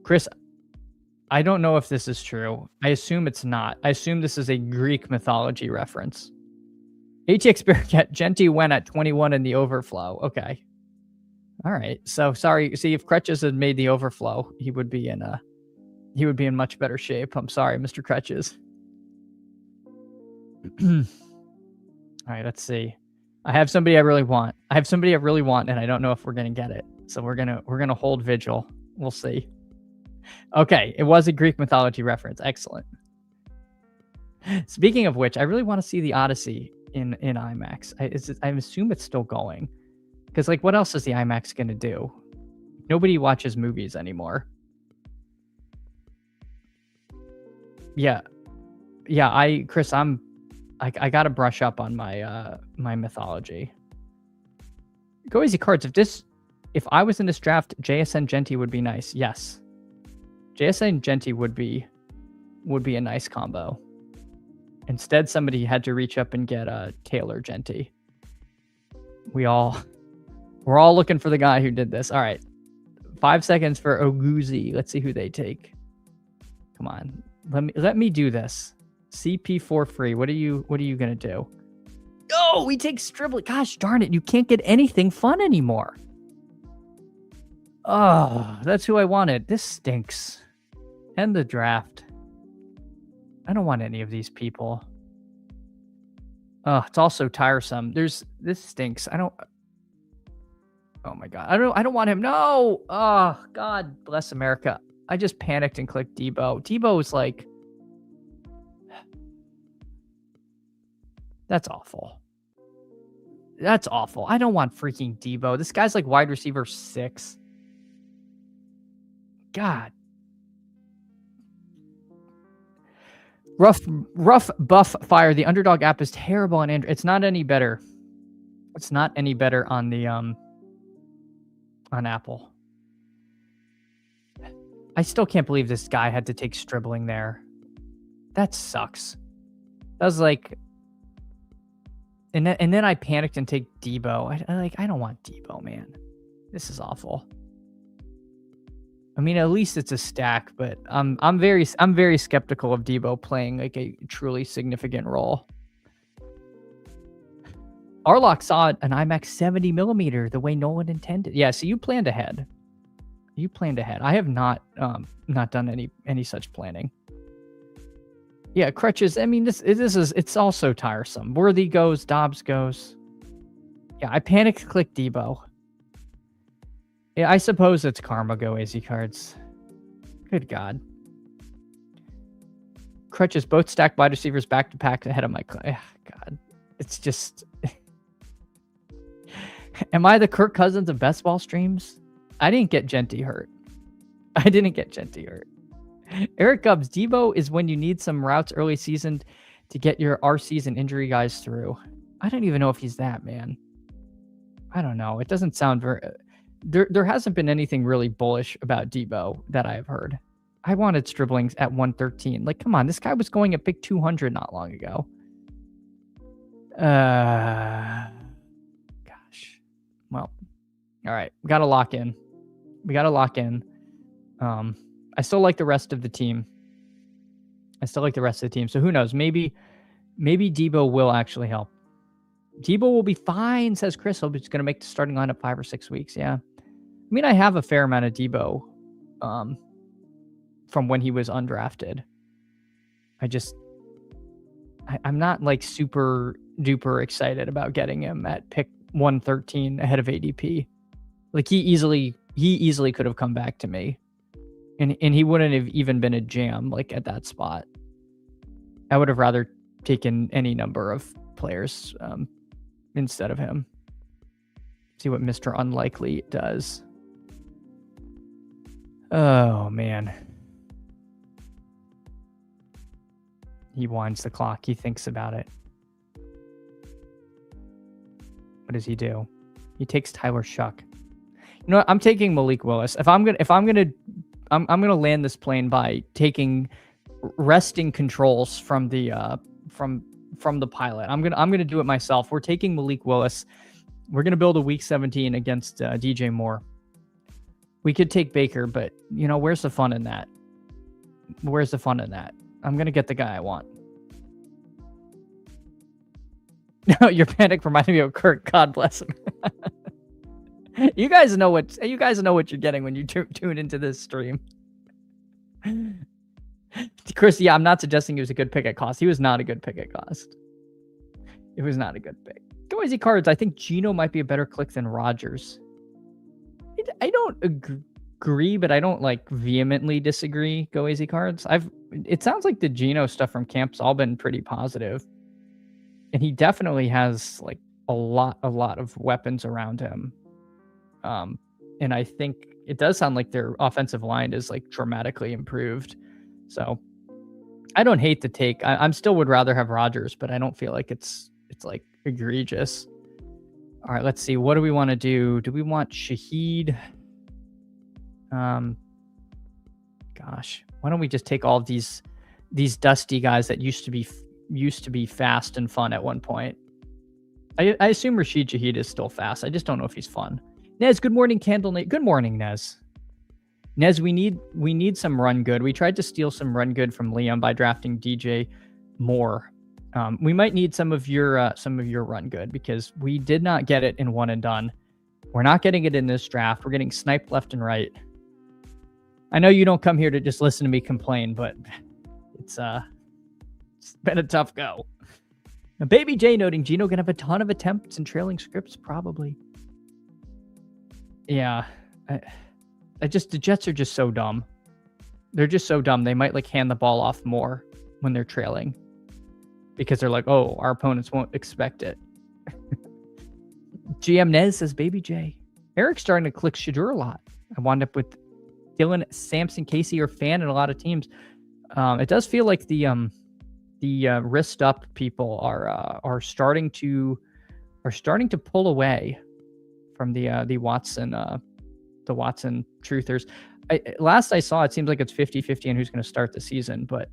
Chris, I don't know if this is true. I assume it's not. I assume this is a Greek mythology reference. ATX Bearcat, Jeanty went at 21 in the overflow. Okay. All right. So sorry. See, if Crutches had made the overflow, he would be in much better shape. I'm sorry, Mr. Crutches. All right, let's see. I have somebody I really want. And I don't know if we're gonna get it. So we're gonna hold vigil. We'll see. Okay, it was a Greek mythology reference. Excellent. Speaking of which, I really want to see the Odyssey in IMAX. I assume it's still going. Because, like, what else is the IMAX going to do? Nobody watches movies anymore. Yeah. Chris, I got to brush up on my my mythology. Go easy cards. If I was in this draft, JSN Jeanty would be nice. Yes. JSN Jeanty would be a nice combo. Instead, somebody had to reach up and get Taylor Jeanty. We're all looking for the guy who did this. All right. 5 seconds for Oguzi. Let's see who they take. Come on. Let me do this. CP4 free. What are you gonna do? Oh, we take Stribling. Gosh darn it. You can't get anything fun anymore. Oh, that's who I wanted. This stinks. End the draft. I don't want any of these people. Oh, it's also tiresome. This stinks. Oh my god. I don't want him. No. Oh, God bless America. I just panicked and clicked Debo. Debo is like, that's awful. That's awful. I don't want freaking Debo. This guy's like wide receiver 6. God. Rough buff fire. The Underdog app is terrible on Android. It's not any better. It's not any better on the on Apple. I still can't believe this guy had to take Stribling there. That sucks. That was like, and then I panicked and take Debo. I don't want Debo, man. This is awful. I mean, at least it's a stack, but I'm very skeptical of Debo playing like a truly significant role. Arlock saw an IMAX 70mm the way Nolan intended. Yeah, so you planned ahead. I have not done any such planning. Yeah, Crutches. I mean, it's also tiresome. Worthy goes, Dobbs goes. Yeah, I panicked, clicked Debo. Yeah, I suppose it's karma. Go easy cards. Good God. Crutches, both stacked wide receivers back to back ahead of my. God, it's just. Am I the Kirk Cousins of best ball streams? I didn't get Jeanty hurt. Eric Gubbs, Debo is when you need some routes early season to get your RCs and injury guys through. I don't even know if he's that, man. I don't know. It doesn't sound very... There hasn't been anything really bullish about Debo that I've heard. I wanted Striblings at 113. Like, come on. This guy was going at pick 200 not long ago. Gosh. Well, all right. We got to lock in. I still like the rest of the team. So who knows? Maybe Debo will actually help. Debo will be fine, says Chris. He's going to make the starting lineup 5 or 6 weeks. Yeah. I mean, I have a fair amount of Debo from when he was undrafted. I'm not like super duper excited about getting him at pick 113 ahead of ADP. Like he easily could have come back to me, and he wouldn't have even been a jam like at that spot. I would have rather taken any number of players instead of him. See what Mr. Unlikely does. Oh man. He winds the clock. He thinks about it. What does he do? He takes Tyler Shuck. You know what? I'm taking Malik Willis. I'm gonna land this plane by taking resting controls from the pilot. I'm gonna do it myself. We're taking Malik Willis. We're gonna build a week 17 against DJ Moore. We could take Baker, but you know, where's the fun in that? Where's the fun in that? I'm gonna get the guy I want. No, your panic reminded me of Kirk. God bless him. You guys know what you're getting when you tune into this stream. Chris, yeah, I'm not suggesting he was a good pick at cost. He was not a good pick at cost. It was not a good pick. Go Easy Cards. I think Geno might be a better click than Rodgers. I don't agree, but I don't like vehemently disagree. Go Easy Cards. It sounds like the Geno stuff from camp's all been pretty positive, and he definitely has like a lot of weapons around him. And I think it does sound like their offensive line is like dramatically improved. So I don't hate the take. I'm still would rather have Rodgers, but I don't feel like it's like egregious. All right, let's see. What do we want to do? Do we want Shaheed? Gosh, why don't we just take all of these dusty guys that used to be fast and fun at one point? I assume Rashid Shaheed is still fast. I just don't know if he's fun. Nez, good morning, Candle. Good morning, Nez. Nez, we need some run good. We tried to steal some run good from Liam by drafting DJ Moore. We might need some of your run good because we did not get it in one and done. We're not getting it in this draft. We're getting sniped left and right. I know you don't come here to just listen to me complain, but it's been a tough go. Now, Baby J noting Geno gonna have a ton of attempts and trailing scripts, probably. Yeah, the Jets are just so dumb. They're just so dumb. They might like hand the ball off more when they're trailing because they're like, oh, our opponents won't expect it. GM Nez says Baby J. Eric's starting to click Shadur a lot. I wound up with Dylan, Samson, Casey, or Fan in a lot of teams. It does feel like the wrist up people are starting to pull away from the Watson truthers. Last I saw, it seems like it's 50-50 on who's going to start the season, but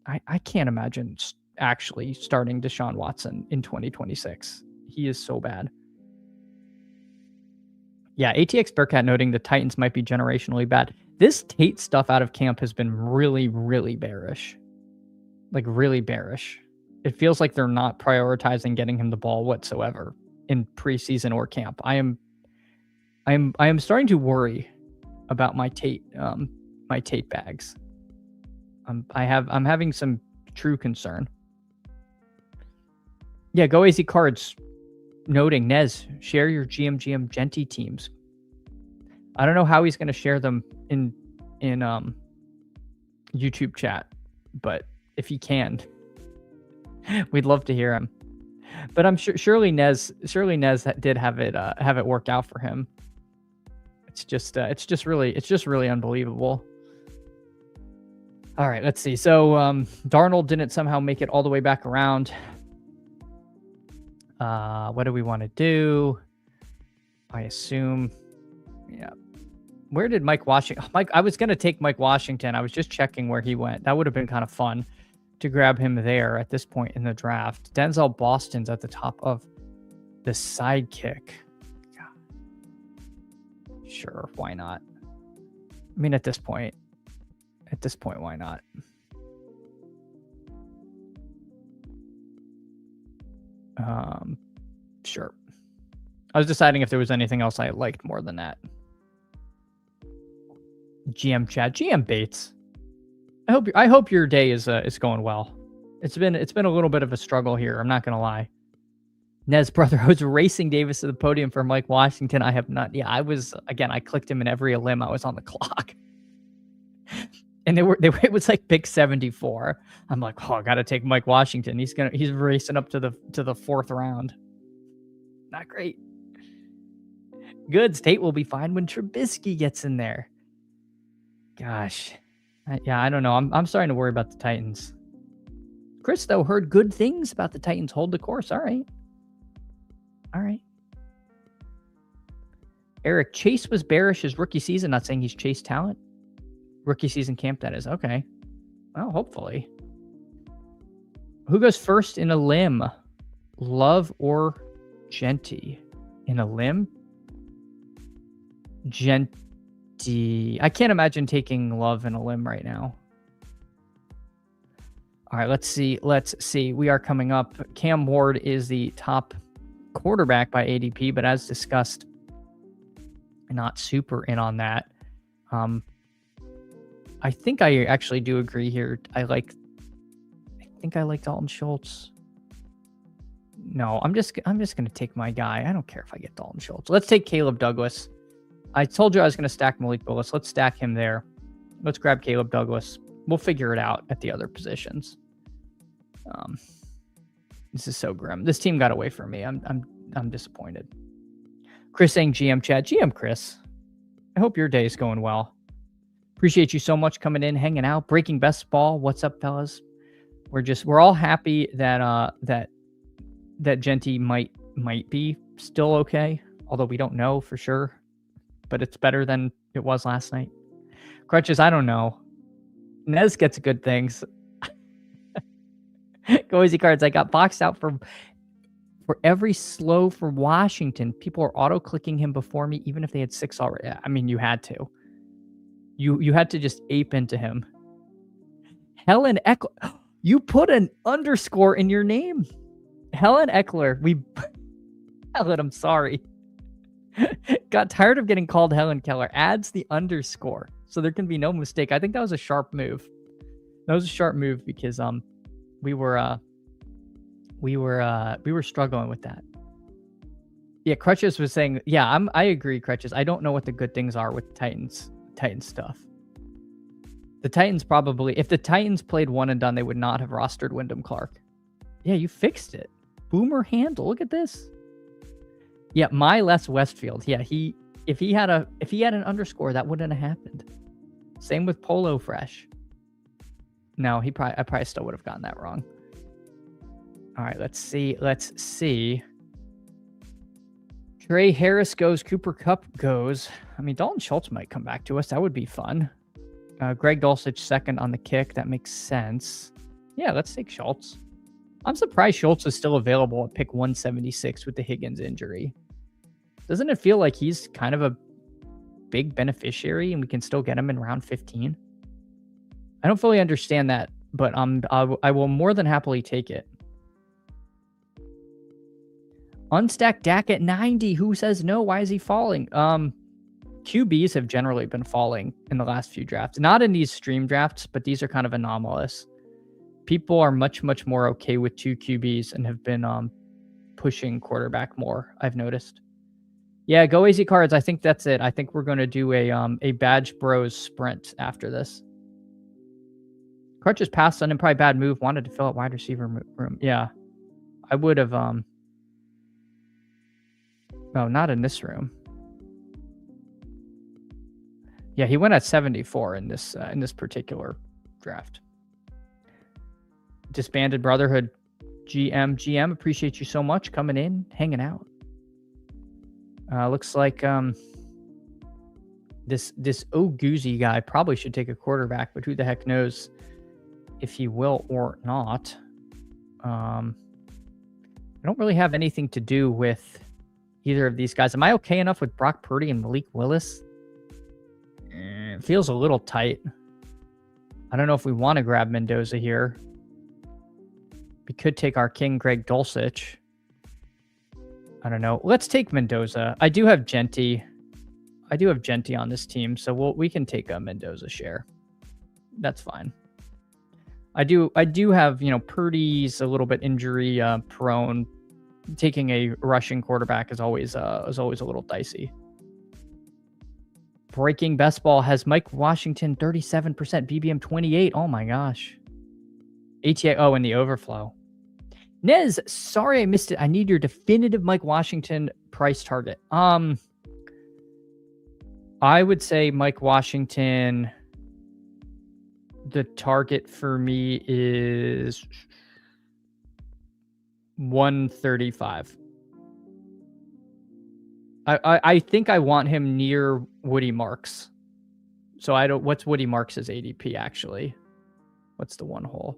I can't imagine actually starting Deshaun Watson in 2026. He is so bad. Yeah, ATX Bearcat noting the Titans might be generationally bad. This Tate stuff out of camp has been really, really bearish. Like really bearish. It feels like they're not prioritizing getting him the ball whatsoever in preseason or camp. I am starting to worry about my Tate bags. I'm having some true concern. Yeah, Go Easy Cards noting Nez, share your GM Jeanty teams. I don't know how he's going to share them in YouTube chat, but if he can, we'd love to hear him. But I'm sure surely Nez did have it work out for him. It's just really unbelievable. All right, let's see. So Darnold didn't somehow make it all the way back around. What do we want to do? I assume, yeah. Where did Mike Washington? I was going to take Mike Washington. I was just checking where he went. That would have been kind of fun to grab him there at this point in the draft. Denzel Boston's at the top of the sidekick. God. Sure, why not? I mean, at this point, why not? Sure. I was deciding if there was anything else I liked more than that. GM chat, GM Bates. I hope your day is going well. It's been a little bit of a struggle here. I'm not gonna lie. Nez brother, I was racing Davis to the podium for Mike Washington. I have not. Yeah, I clicked him in every limb. I was on the clock. And it was like pick 74. I'm like, oh, I gotta take Mike Washington. He's racing up to the fourth round. Not great. Good. State will be fine when Trubisky gets in there. Gosh. I don't know. I'm starting to worry about the Titans. Chris, though, heard good things about the Titans. Hold the course. All right. Eric, Chase was bearish his rookie season. Not saying he's Chase talent. Rookie season camp, that is. Okay. Well, hopefully. Who goes first in a limb? Love or Jeanty? In a limb? Jeanty. I can't imagine taking Love in a limb right now. All right, let's see. We are coming up. Cam Ward is the top quarterback by ADP, but as discussed, not super in on that. I think I actually do agree here. I think I like Dalton Schultz. No, I'm just gonna take my guy. I don't care if I get Dalton Schultz. Let's take Caleb Douglas. I told you I was gonna stack Malik Willis. Let's stack him there. Let's grab Caleb Douglas. We'll figure it out at the other positions. This is so grim. This team got away from me. I'm disappointed. Chris saying GM chat. GM Chris. I hope your day is going well. Appreciate you so much coming in, hanging out. Breaking Best Ball. What's up, fellas? We're all happy that that Jeanty might be still okay, although we don't know for sure. But it's better than it was last night. Crutches, I don't know. Nez gets good things. Go easy cards. I got boxed out for every slow for Washington. People are auto-clicking him before me, even if they had 6 already. I mean, you had to. You had to just ape into him. Helen Eckler. You put an underscore in your name. Helen Eckler. Helen, I'm sorry. Got tired of getting called Helen Keller. Adds the underscore, so there can be no mistake. I think that was a sharp move. That was a sharp move because we were struggling with that. Yeah, Crutches was saying, yeah, I agree, Crutches. I don't know what the good things are with Titans stuff. The Titans probably, if the Titans played one and done, they would not have rostered Wyndham Clark. Yeah, you fixed it. Boomer handle. Look at this. Yeah, my Les Westfield. Yeah, if he had an underscore, that wouldn't have happened. Same with Polo Fresh. No, I probably still would have gotten that wrong. All right, let's see. Trey Harris goes. Cooper Kupp goes. I mean, Dalton Schultz might come back to us. That would be fun. Greg Dulcich second on the kick. That makes sense. Yeah, let's take Schultz. I'm surprised Schultz is still available at pick 176 with the Higgins injury. Doesn't it feel like he's kind of a big beneficiary and we can still get him in round 15? I don't fully understand that, but I will more than happily take it. Unstacked Dak at 90. Who says no? Why is he falling? QBs have generally been falling in the last few drafts. Not in these stream drafts, but these are kind of anomalous. People are much, much more okay with 2 QBs and have been pushing quarterback more, I've noticed. Yeah, go easy cards. I think that's it. I think we're going to do a Badge Bros sprint after this. Crutches passed on him, probably bad move. Wanted to fill out wide receiver room. Yeah, I would have. No, not in this room. Yeah, he went at 74 in this particular draft. Disbanded Brotherhood GM, appreciate you so much coming in, hanging out. Looks like this Oguzzi guy probably should take a quarterback, but who the heck knows if he will or not. I don't really have anything to do with either of these guys. Am I okay enough with Brock Purdy and Malik Willis? It feels a little tight. I don't know if we want to grab Mendoza here. We could take our king, Greg Dulcich. I don't know. Let's take Mendoza. I do have Jeanty. I do have Jeanty on this team, so we can take a Mendoza share. That's fine. I do have, you know, Purdy's a little bit injury prone. Taking a rushing quarterback is always a little dicey. Breaking Best Ball has Mike Washington 37%, BBM 28. Oh my gosh. ATA, oh, and the overflow. Nez, sorry I missed it. I need your definitive Mike Washington price target. I would say Mike Washington, the target for me is 135. I think I want him near Woody Marks. So I don't, what's Woody Marks' ADP actually? What's the one hole?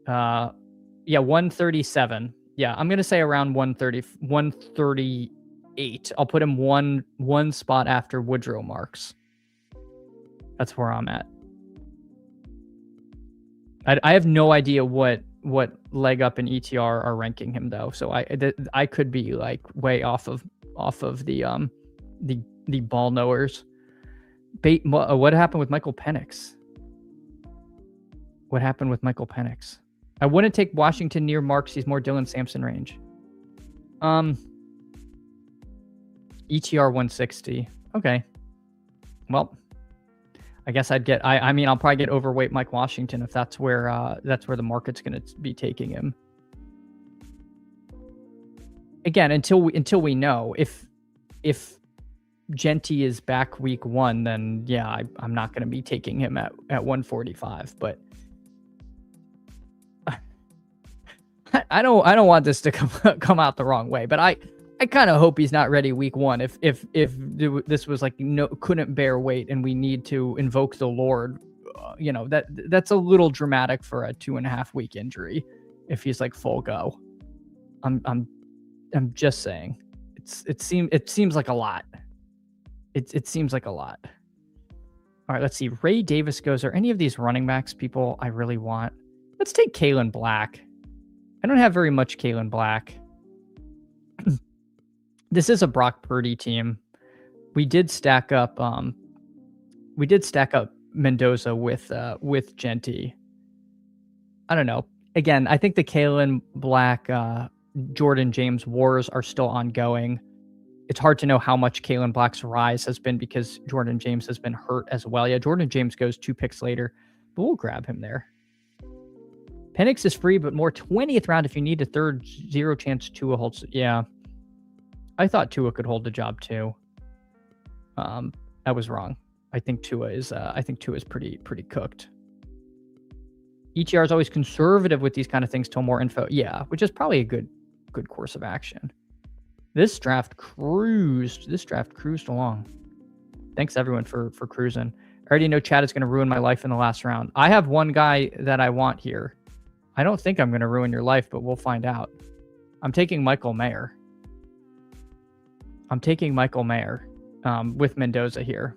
Yeah, 137. Yeah, I'm going to say around 138. I'll put him one spot after Woodrow Marks. That's where I'm at. I have no idea what leg up and ETR are ranking him though. So I could be like way off of the ball knowers. What happened with Michael Penix? What happened with Michael Penix? I wouldn't take Washington near Marks. He's more Dylan Sampson range. ETR 160. Okay. Well, I guess I'd get. I mean, I'll probably get overweight Mike Washington if that's where the market's going to be taking him. Again, until we know if Jeanty is back week 1, then yeah, I'm not going to be taking him at 145. But I don't want this to come out the wrong way. But I kind of hope he's not ready week 1. If this was like couldn't bear weight and we need to invoke the Lord, you know, that's a little dramatic for a 2.5 week injury. If he's like full go, I'm just saying, it seems like a lot. It seems like a lot. All right, let's see. Ray Davis goes. Are any of these running backs people I really want? Let's take Kalen Black. I don't have very much Kalen Black. This is a Brock Purdy team. We did stack up Mendoza with Jeanty. I don't know. Again, I think the Kalen Black Jordan James wars are still ongoing. It's hard to know how much Kalen Black's rise has been because Jordan James has been hurt as well. Yeah, Jordan James goes 2 picks later, but we'll grab him there. Penix is free, but more 20th round if you need a third. 0 chance Tua holds. Yeah, I thought Tua could hold the job too. I was wrong. I think Tua is pretty cooked. ETR is always conservative with these kind of things till more info. Yeah, which is probably a good course of action. This draft cruised along. Thanks everyone for cruising. I already know Chad is going to ruin my life in the last round. I have one guy that I want here. I don't think I'm going to ruin your life, but we'll find out. I'm taking Michael Mayer. With Mendoza here.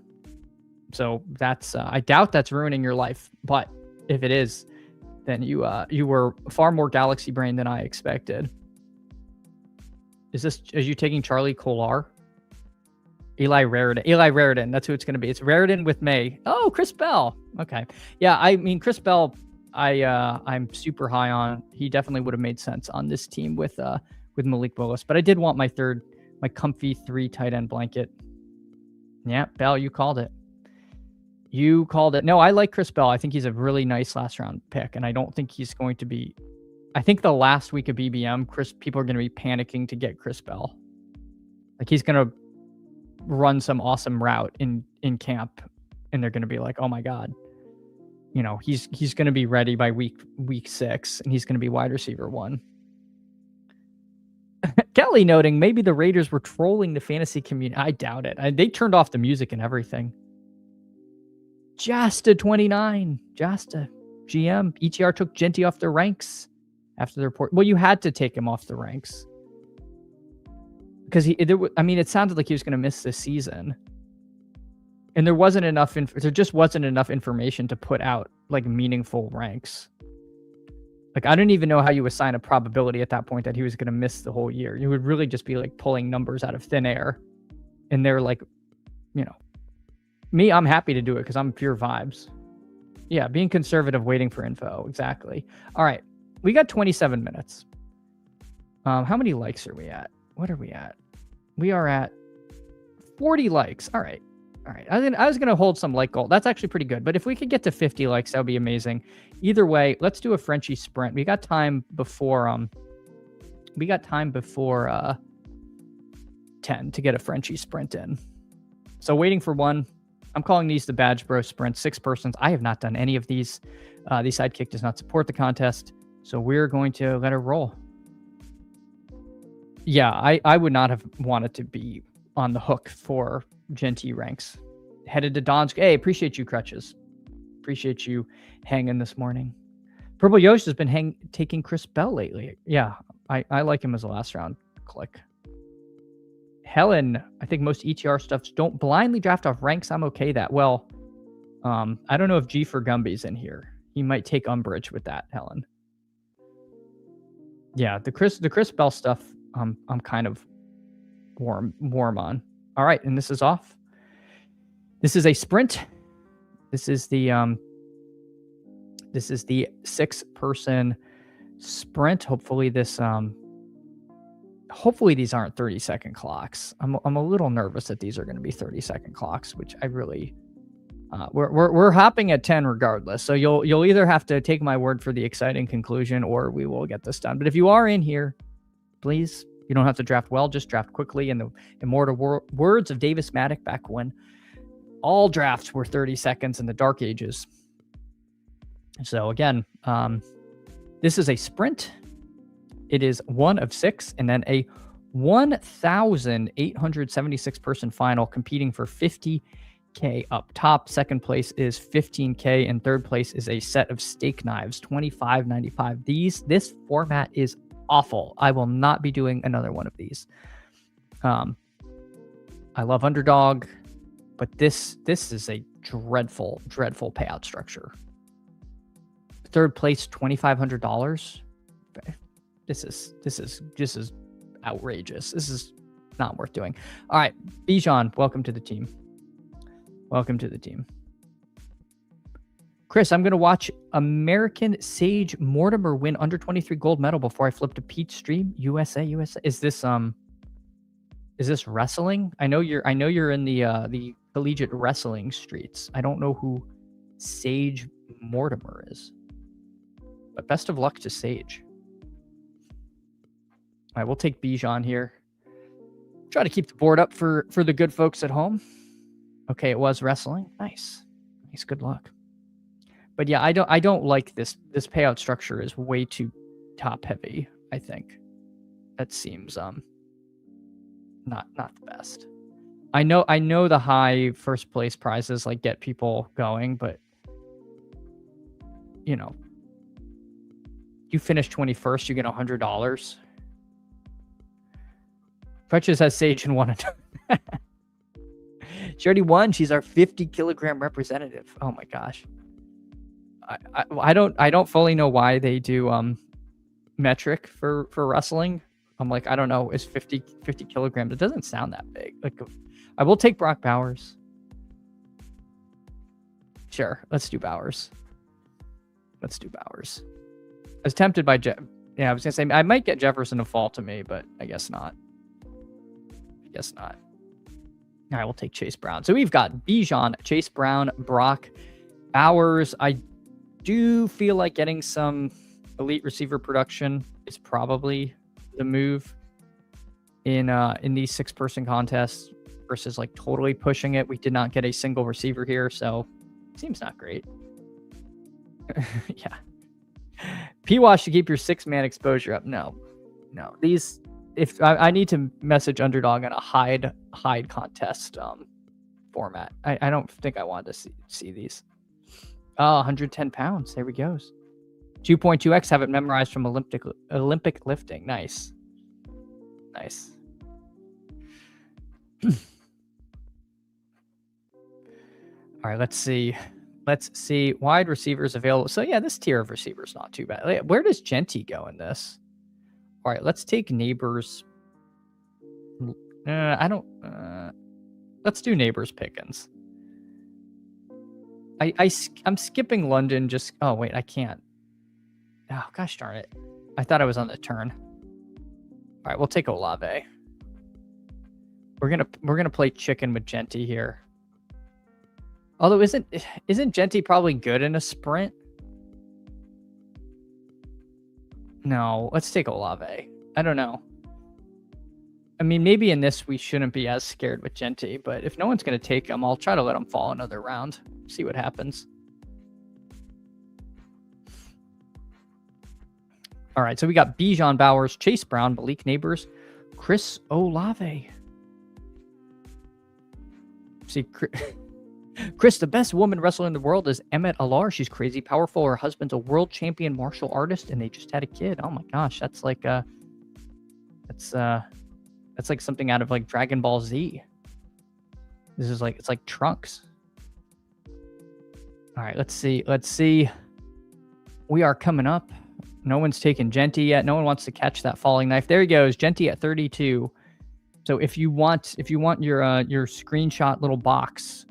So that's I doubt that's ruining your life, but if it is, then you were far more galaxy brain than I expected. Are you taking Charlie Kolar? Eli Raridan. That's who it's going to be. It's Raridan with May. Oh, Chris Bell. Okay. Yeah, I mean, Chris Bell, I'm super high on. He definitely would have made sense on this team with Malik Willis. But I did want my comfy 3 tight end blanket. Yeah, Bell, you called it. No, I like Chris Bell. I think he's a really nice last round pick, and I don't think he's going to be. I think the last week of BBM, people are going to be panicking to get Chris Bell. Like he's going to run some awesome route in camp, and they're going to be like, "Oh my god, you know, he's going to be ready by week 6, and he's going to be wide receiver 1." Kelly noting maybe the Raiders were trolling the fantasy community. I doubt it. They turned off the music and everything. Jasta 29. Jasta. GM. ETR took Jeanty off the ranks after the report. Well, you had to take him off the ranks. Because it sounded like he was going to miss this season. And there just wasn't enough information to put out like meaningful ranks. Like, I don't even know how you assign a probability at that point that he was going to miss the whole year. You would really just be like pulling numbers out of thin air. And they're like, you know, me, I'm happy to do it because I'm pure vibes. Yeah, being conservative, waiting for info. Exactly. All right. We got 27 minutes. How many likes are we at? What are we at? We are at 40 likes. All right. All right. I was going to hold some like goal. That's actually pretty good. But if we could get to 50 likes, that would be amazing. Either way, let's do a Frenchie sprint. We got time before 10 to get a Frenchie sprint in. So waiting for one. I'm calling these the Badge Bro Sprint, 6 persons. I have not done any of these. The Sidekick does not support the contest, so we're going to let her roll. Yeah, I would not have wanted to be on the hook for Jeanty ranks. Headed to Don's. Hey, appreciate you, Crutches. Appreciate you hanging this morning. Purple Yosh has been taking Chris Bell lately. Yeah, I like him as a last round click. Helen, I think most ETR stuffs don't blindly draft off ranks. I'm okay that. Well, I don't know if G for Gumby's in here. He might take umbrage with that, Helen. Yeah, the Chris Bell stuff, I'm kind of warm on. All right, and this is off. This is a sprint. This is the 6-person sprint. Hopefully this hopefully these aren't 30-second clocks. I'm a little nervous that these are going to be 30-second clocks, which I really we're hopping at 10 regardless. So you'll either have to take my word for the exciting conclusion or we will get this done. But if you are in here, please, you don't have to draft well, just draft quickly. In the immortal words of Davis Maddock back when all drafts were 30 seconds in the dark ages. So again, this is a sprint. It is 1 of 6, and then a 1,876 person final competing for 50K up top. Second place is 15K, and third place is a set of steak knives, $25.95. This format is awful. I will not be doing another one of these. I love Underdog, but this is a dreadful payout structure. Third place, $2,500. This is outrageous. This is not worth doing. All right, Bijan, welcome to the team. Welcome to the team. Chris, I'm going to watch American Sage Mortimer win under 23 gold medal before I flip to Pete's stream. USA. Is this wrestling? I know you're in the collegiate wrestling streets. I don't know who Sage Mortimer is. But best of luck to Sage. All right, we'll take Bijan here. Try to keep the board up for the good folks at home. Okay, it was wrestling. Nice. Good luck. But yeah, I don't like this payout structure is way too top heavy, I think. That seems not the best. I know the high first place prizes like get people going, but you know, you finish 21st, you get $100. Crutches has Sage and won it. She already won. She's our 50-kilogram representative. Oh my gosh. I don't fully know why they do metric for wrestling. I'm like, I don't know. It's 50 kilograms. It doesn't sound that big. Like, I will take Brock Bowers. Sure, let's do Bowers. I was tempted by Jeff. Yeah, I was gonna say I might get Jefferson to fall to me, but I guess not. All right, we'll take Chase Brown. So we've got Bijan, Chase Brown, Brock, Bowers. I do feel like getting some elite receiver production is probably the move in these 6-person contests versus like totally pushing it. We did not get a single receiver here, so seems not great. Yeah. P-Wash to keep your 6-man exposure up. No. These, if I need to message Underdog on a hide contest format. I don't think I wanted to see these. 110 pounds. There we go. 2.2x have it memorized from Olympic lifting. Nice. All right, let's see wide receivers available. So yeah, this tier of receivers not too bad. Where does Jeanty go in this? All right, let's take Neighbors. Let's Let's do Neighbors Pickens. I'm skipping London just... Oh, wait, I can't. Oh, gosh darn it. I thought I was on the turn. All right, we'll take Olave. We're gonna play chicken with Jeanty here. Although isn't Jeanty probably good in a sprint? No, let's take Olave. I don't know. I mean, maybe in this we shouldn't be as scared with Jeanty, but if no one's going to take him, I'll try to let him fall another round. See what happens. All right, so we got Bijan Bowers, Chase Brown, Malik Neighbors, Chris Olave. See, Chris, the best woman wrestler in the world is Emmett Alar. She's crazy powerful. Her husband's a world champion martial artist, and they just had a kid. Oh my gosh, that's like that's like something out of like Dragon Ball Z. This is like, it's like Trunks. All right, let's see. We are coming up. No one's taken Jeanty yet. No one wants to catch that falling knife. There he goes, Jeanty at 32. So if you want your screenshot little box,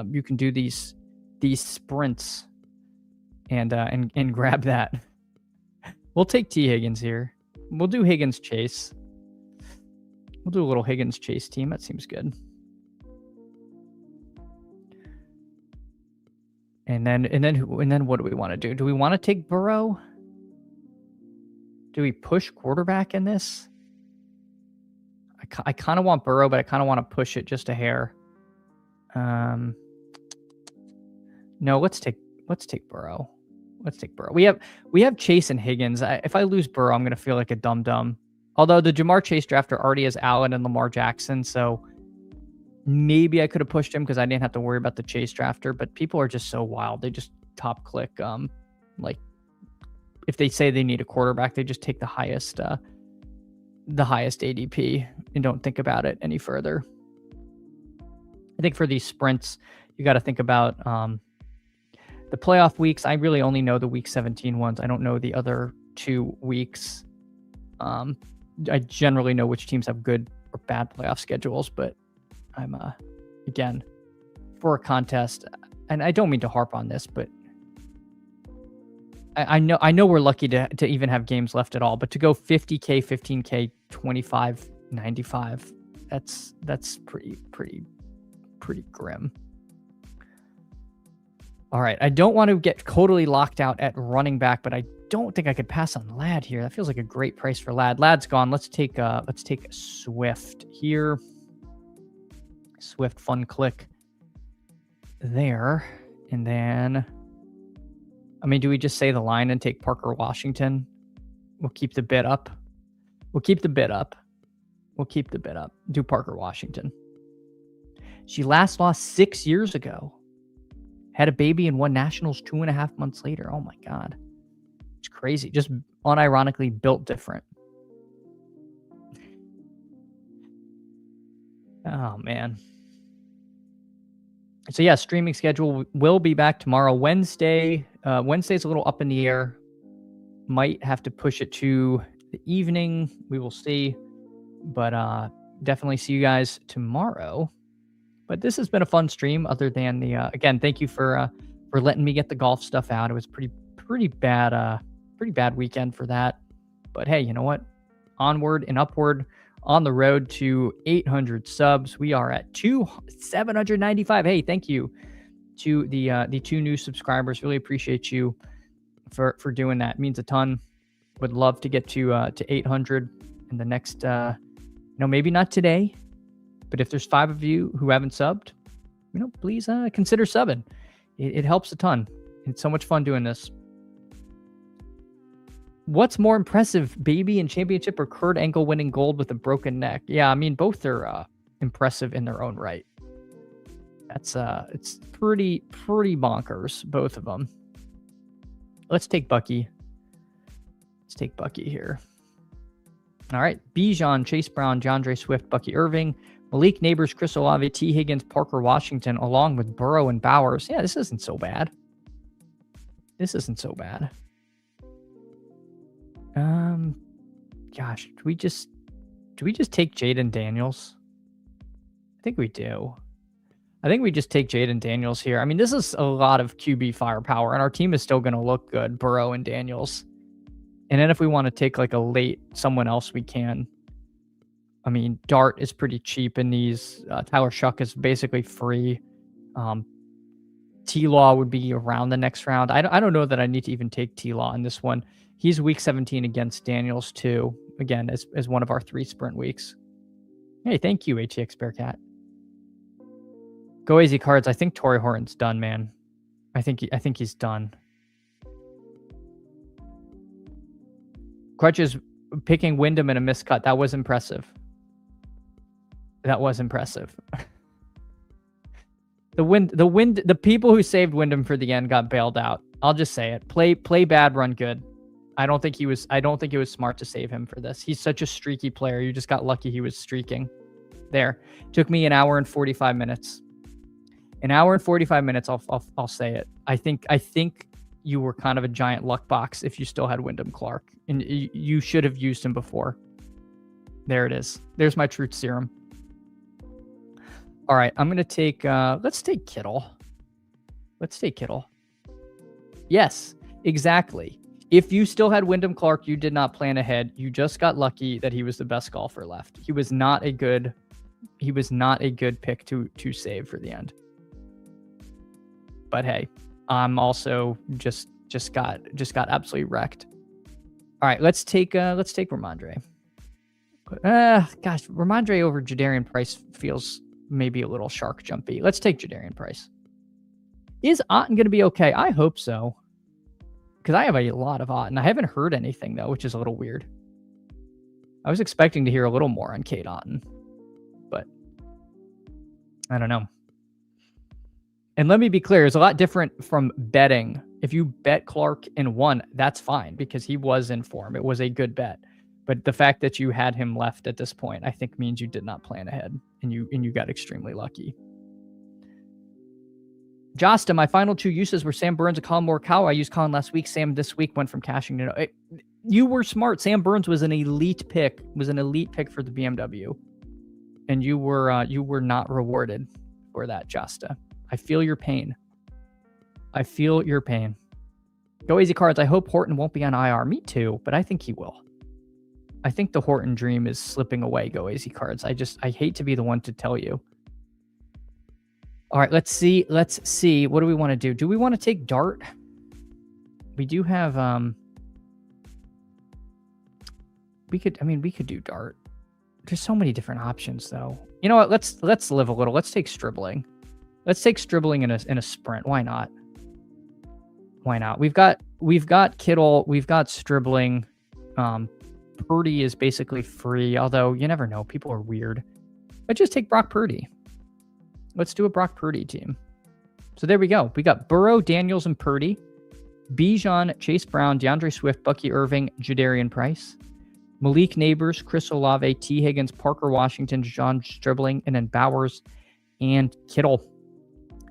you can do these sprints and grab that. We'll take T Higgins here. We'll do Higgins Chase. We'll do a little Higgins Chase team. That seems good. And then what do we want to do? Do we want to take Burrow? Do we push quarterback in this? I kind of want Burrow, but I kind of want to push it just a hair. No, let's take Burrow. Let's take Burrow. We have Chase and Higgins. If I lose Burrow, I'm gonna feel like a dum-dum. Although the Jamar Chase drafter already has Allen and Lamar Jackson, so maybe I could have pushed him because I didn't have to worry about the Chase drafter. But people are just so wild; they just top click. Like if they say they need a quarterback, they just take the highest ADP and don't think about it any further. I think for these sprints, you got to think about the playoff weeks. I really only know the week 17 ones. I don't know the other 2 weeks. I generally know which teams have good or bad playoff schedules, but I'm again, for a contest, and I don't mean to harp on this, but I know we're lucky to even have games left at all, but to go 50K, 15K, 25, 95, that's pretty grim. All right, I don't want to get totally locked out at running back, but I don't think I could pass on Ladd here. That feels like a great price for Ladd. Ladd's gone. Let's take Swift here. Swift, fun click there, and then. I mean, do we just say the line and take Parker Washington? We'll keep the bid up. Do Parker Washington. She last lost 6 years ago. Had a baby and won nationals 2.5 months later. Oh my God. It's crazy. Just unironically built different. Oh man. So yeah, streaming schedule will be back tomorrow. Wednesday's a little up in the air. Might have to push it to the evening. We will see. But definitely see you guys tomorrow. But this has been a fun stream. Other than the again, thank you for letting me get the golf stuff out. It was pretty bad weekend for that. But hey, you know what? Onward and upward. On the road to 800 subs. We are at 795. Hey, thank you to the 2 new subscribers. Really appreciate you for doing that. It means a ton. Would love to get to 800 in the next maybe not today, but if there's 5 of you who haven't subbed, please consider subbing. It helps a ton. It's so much fun doing this. What's more impressive, baby in championship or Kurt Angle winning gold with a broken neck? Yeah, I mean, both are impressive in their own right. That's it's pretty bonkers, both of them. Let's take Bucky. Here. All right, Bijan, Chase Brown, DeAndre Swift, Bucky Irving, Malik Neighbors, Chris Olave, T Higgins, Parker Washington, along with Burrow and Bowers. Yeah, this isn't so bad. Gosh, do we just take Jaden Daniels? I think we do. I think we just take Jaden Daniels here. I mean, this is a lot of QB firepower, and our team is still going to look good, Burrow and Daniels. And then if we want to take like a late someone else, we can. I mean, Dart is pretty cheap in these. Tyler Shuck is basically free. T-Law would be around the next round. I don't know that I need to even take T-Law in this one. He's week 17 against Daniels too. Again, as one of our 3 sprint weeks. Hey, thank you, ATX Bearcat. Go easy cards. I think Torrey Horton's done, man. I think he's done. Crutches picking Wyndham in a miscut. That was impressive. That was impressive. The people who saved Wyndham for the end got bailed out. I'll just say it. Play bad, run good. I don't think it was smart to save him for this. He's such a streaky player. You just got lucky he was streaking. There. Took me an hour and 45 minutes. An hour and 45 minutes, I'll say it. I think you were kind of a giant luck box if you still had Wyndham Clark. And you should have used him before. There it is. There's my truth serum. All right, I'm going to take, let's take Kittle. Let's take Kittle. Yes, exactly. If you still had Wyndham Clark, you did not plan ahead. You just got lucky that he was the best golfer left. He was not a good pick to save for the end. But hey, I'm also just got absolutely wrecked. All right, let's take Ramondre. Gosh, Ramondre over Jadarian Price feels maybe a little shark jumpy. Let's take Jadarian Price. Is Otten going to be okay? I hope so. Because I have a lot of Otten. I haven't heard anything, though, which is a little weird. I was expecting to hear a little more on Kate Otten. But I don't know. And let me be clear, it's a lot different from betting. If you bet Clark and won, that's fine because he was in form. It was a good bet. But the fact that you had him left at this point, I think means you did not plan ahead and you got extremely lucky. Josta, my final 2 uses were Sam Burns and Colin Morikawa. I used Colin last week. Sam this week went from cashing to no. You were smart. Sam Burns was an elite pick. For the BMW, and you were not rewarded for that, Josta. I feel your pain. Go easy cards. I hope Horton won't be on IR. Me too, but I think he will. I think the Horton dream is slipping away. Go easy cards. I hate to be the one to tell you. All right, let's see. What do we want to do? Do we want to take Dart? We do have we could do Dart. There's so many different options though. You know what? Let's live a little. Let's take Stribling. Let's take Stribling in a sprint. Why not? We've got Kittle, we've got Stribling. Purdy is basically free, although you never know. People are weird. Let's just take Brock Purdy. Let's do a Brock Purdy team. So there we go. We got Burrow, Daniels, and Purdy. Bijan, Chase Brown, DeAndre Swift, Bucky Irving, Jadarian Price. Malik Neighbors, Chris Olave, T. Higgins, Parker Washington, John Stribling, and then Bowers and Kittle.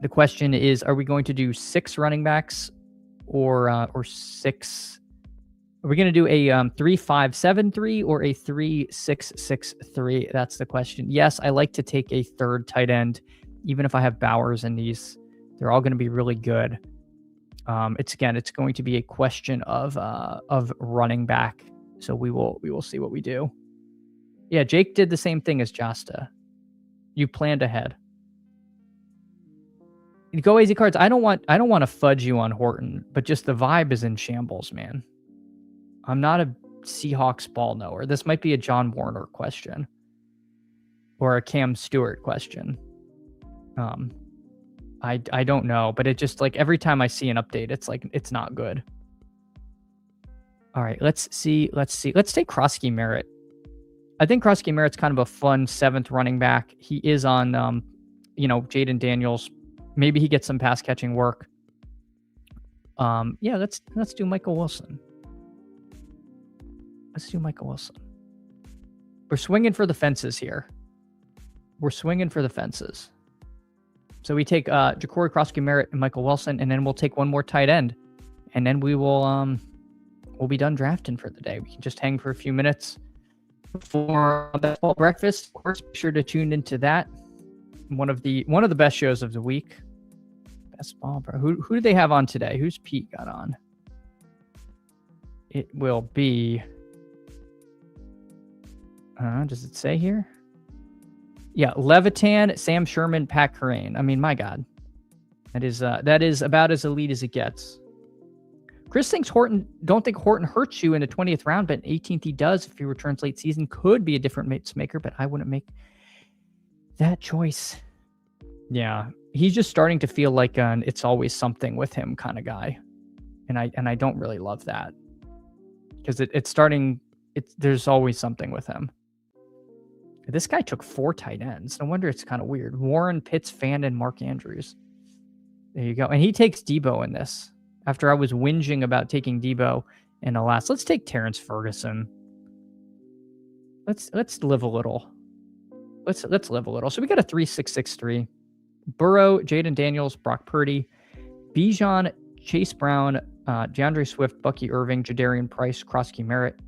The question is, are we going to do 6 running backs or 6? Are we going to do a 3-5-7-3 or a 3-6-6-3? That's the question. Yes, I like to take a third tight end, even if I have Bowers in these. They're all going to be really good. It's going to be a question of running back. So we will see what we do. Yeah, Jake did the same thing as Josta. You planned ahead. Go easy cards. I don't want to fudge you on Horton, but just the vibe is in shambles, man. I'm not a Seahawks ball knower. This might be a John Warner question or a Cam Stewart question. I don't know, but it just like every time I see an update, it's like it's not good. All right, let's see. Let's take Krosky Merritt. I think Krosky Merritt's kind of a fun 7th running back. He is on Jaden Daniels. Maybe he gets some pass catching work. Yeah, let's do Michael Wilson. Let's do Michael Wilson. We're swinging for the fences here. So we take Ja'Cory Krosky Merritt and Michael Wilson, and then we'll take one more tight end, and then we will we'll be done drafting for the day. We can just hang for a few minutes before baseball breakfast. Of course, be sure to tune into that. one of the best shows of the week. Best ball, bro. Who do they have on today? Who's Pete got on? It will be. Does it say here? Yeah, Levitan, Sam Sherman, Pat Kerrane. I mean, my God, that is about as elite as it gets. Chris thinks don't think Horton hurts you in the 20th round, but in 18th he does if he returns late season. Could be a different mates maker, but I wouldn't make that choice. Yeah, he's just starting to feel like an it's always something with him kind of guy, and I don't really love that because there's always something with him. This guy took 4 tight ends. No wonder it's kind of weird. Warren, Pitts, Fan, and Mark Andrews. There you go. And he takes Debo in this. After I was whinging about taking Debo in the last. Let's take Terrence Ferguson. Let's live a little. Let's live a little. So we got a 3-6-6-3. Burrow, Jaden Daniels, Brock Purdy, Bijan, Chase Brown, DeAndre Swift, Bucky Irving, Jadarian Price, Krosky Merritt,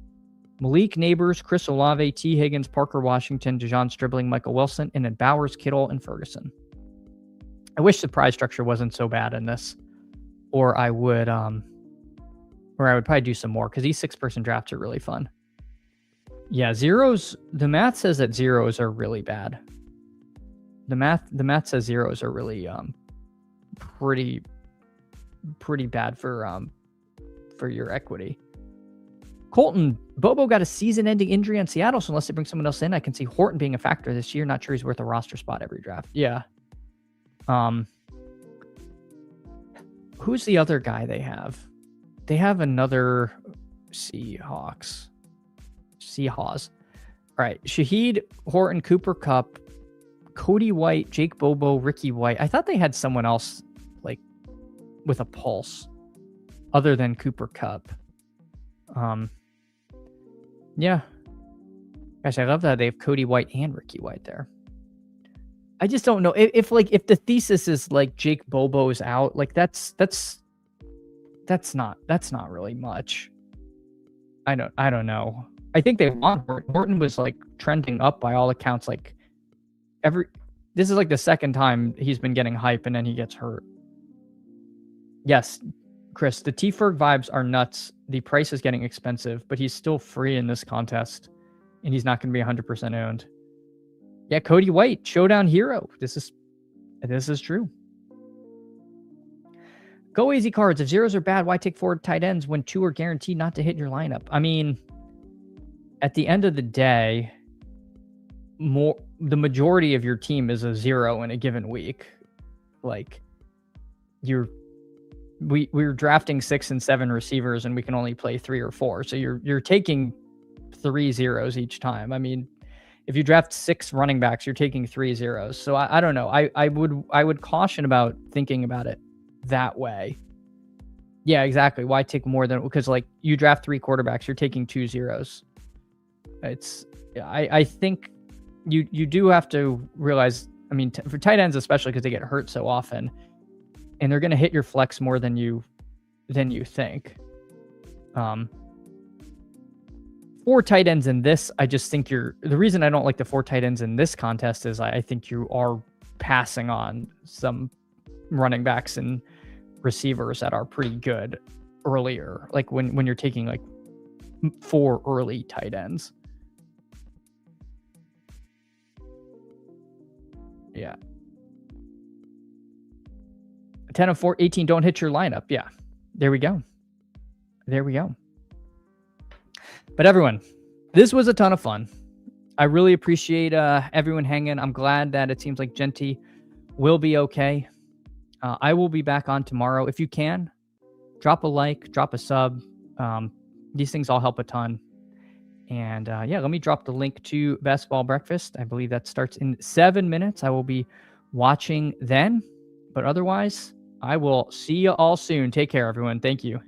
Malik Neighbors, Chris Olave, T. Higgins, Parker Washington, Dejon Stribling, Michael Wilson, and then Bowers, Kittle, and Ferguson. I wish the prize structure wasn't so bad in this, or I would probably do some more because these 6-person drafts are really fun. Yeah, zeros. The math says that zeros are really bad. The math says zeros are really pretty bad for your equity. Colton, Bobo got a season-ending injury on Seattle, so unless they bring someone else in, I can see Horton being a factor this year. Not sure he's worth a roster spot every draft. Yeah. Who's the other guy they have? They have another Seahawks. All right. Shaheed, Horton, Cooper Kupp, Cody White, Jake Bobo, Ricky White. I thought they had someone else like with a pulse other than Cooper Kupp. Yeah. Gosh, I love that they have Cody White and Ricky White there. I just don't know if the thesis is like Jake Bobo's out, like that's not really much. I don't know. I think they want Horton. Horton was like trending up by all accounts. Like this is like the second time he's been getting hype and then he gets hurt. Yes, Chris, the T-Ferg vibes are nuts. The price is getting expensive, but he's still free in this contest, and he's not going to be 100% owned. Yeah, Cody White, showdown hero. This is true. Go easy cards. If zeros are bad, why take 4 tight ends when 2 are guaranteed not to hit your lineup? I mean, at the end of the day, the majority of your team is a 0 in a given week. Like, we're drafting 6 and 7 receivers and we can only play 3 or 4. So you're taking 3 zeros each time. I mean, if you draft 6 running backs, you're taking 3 zeros. So I don't know. I would caution about thinking about it that way. Yeah, exactly. Why take more than, because like you draft 3 quarterbacks, you're taking 2 zeros. I think you do have to realize, I mean, for tight ends, especially because they get hurt so often, and they're going to hit your flex more than you think. 4 tight ends in this, I just think the reason I don't like the 4 tight ends in this contest is I think you are passing on some running backs and receivers that are pretty good earlier. Like when you're taking like 4 early tight ends. Yeah. 10 of 4, 18 don't hit your lineup. Yeah. There we go. But everyone, this was a ton of fun. I really appreciate everyone hanging. I'm glad that it seems like Jeanty will be okay. I will be back on tomorrow. If you can, drop a like, drop a sub. These things all help a ton. And yeah, let me drop the link to Best Ball Breakfast. I believe that starts in 7 minutes. I will be watching then. But otherwise, I will see you all soon. Take care, everyone. Thank you.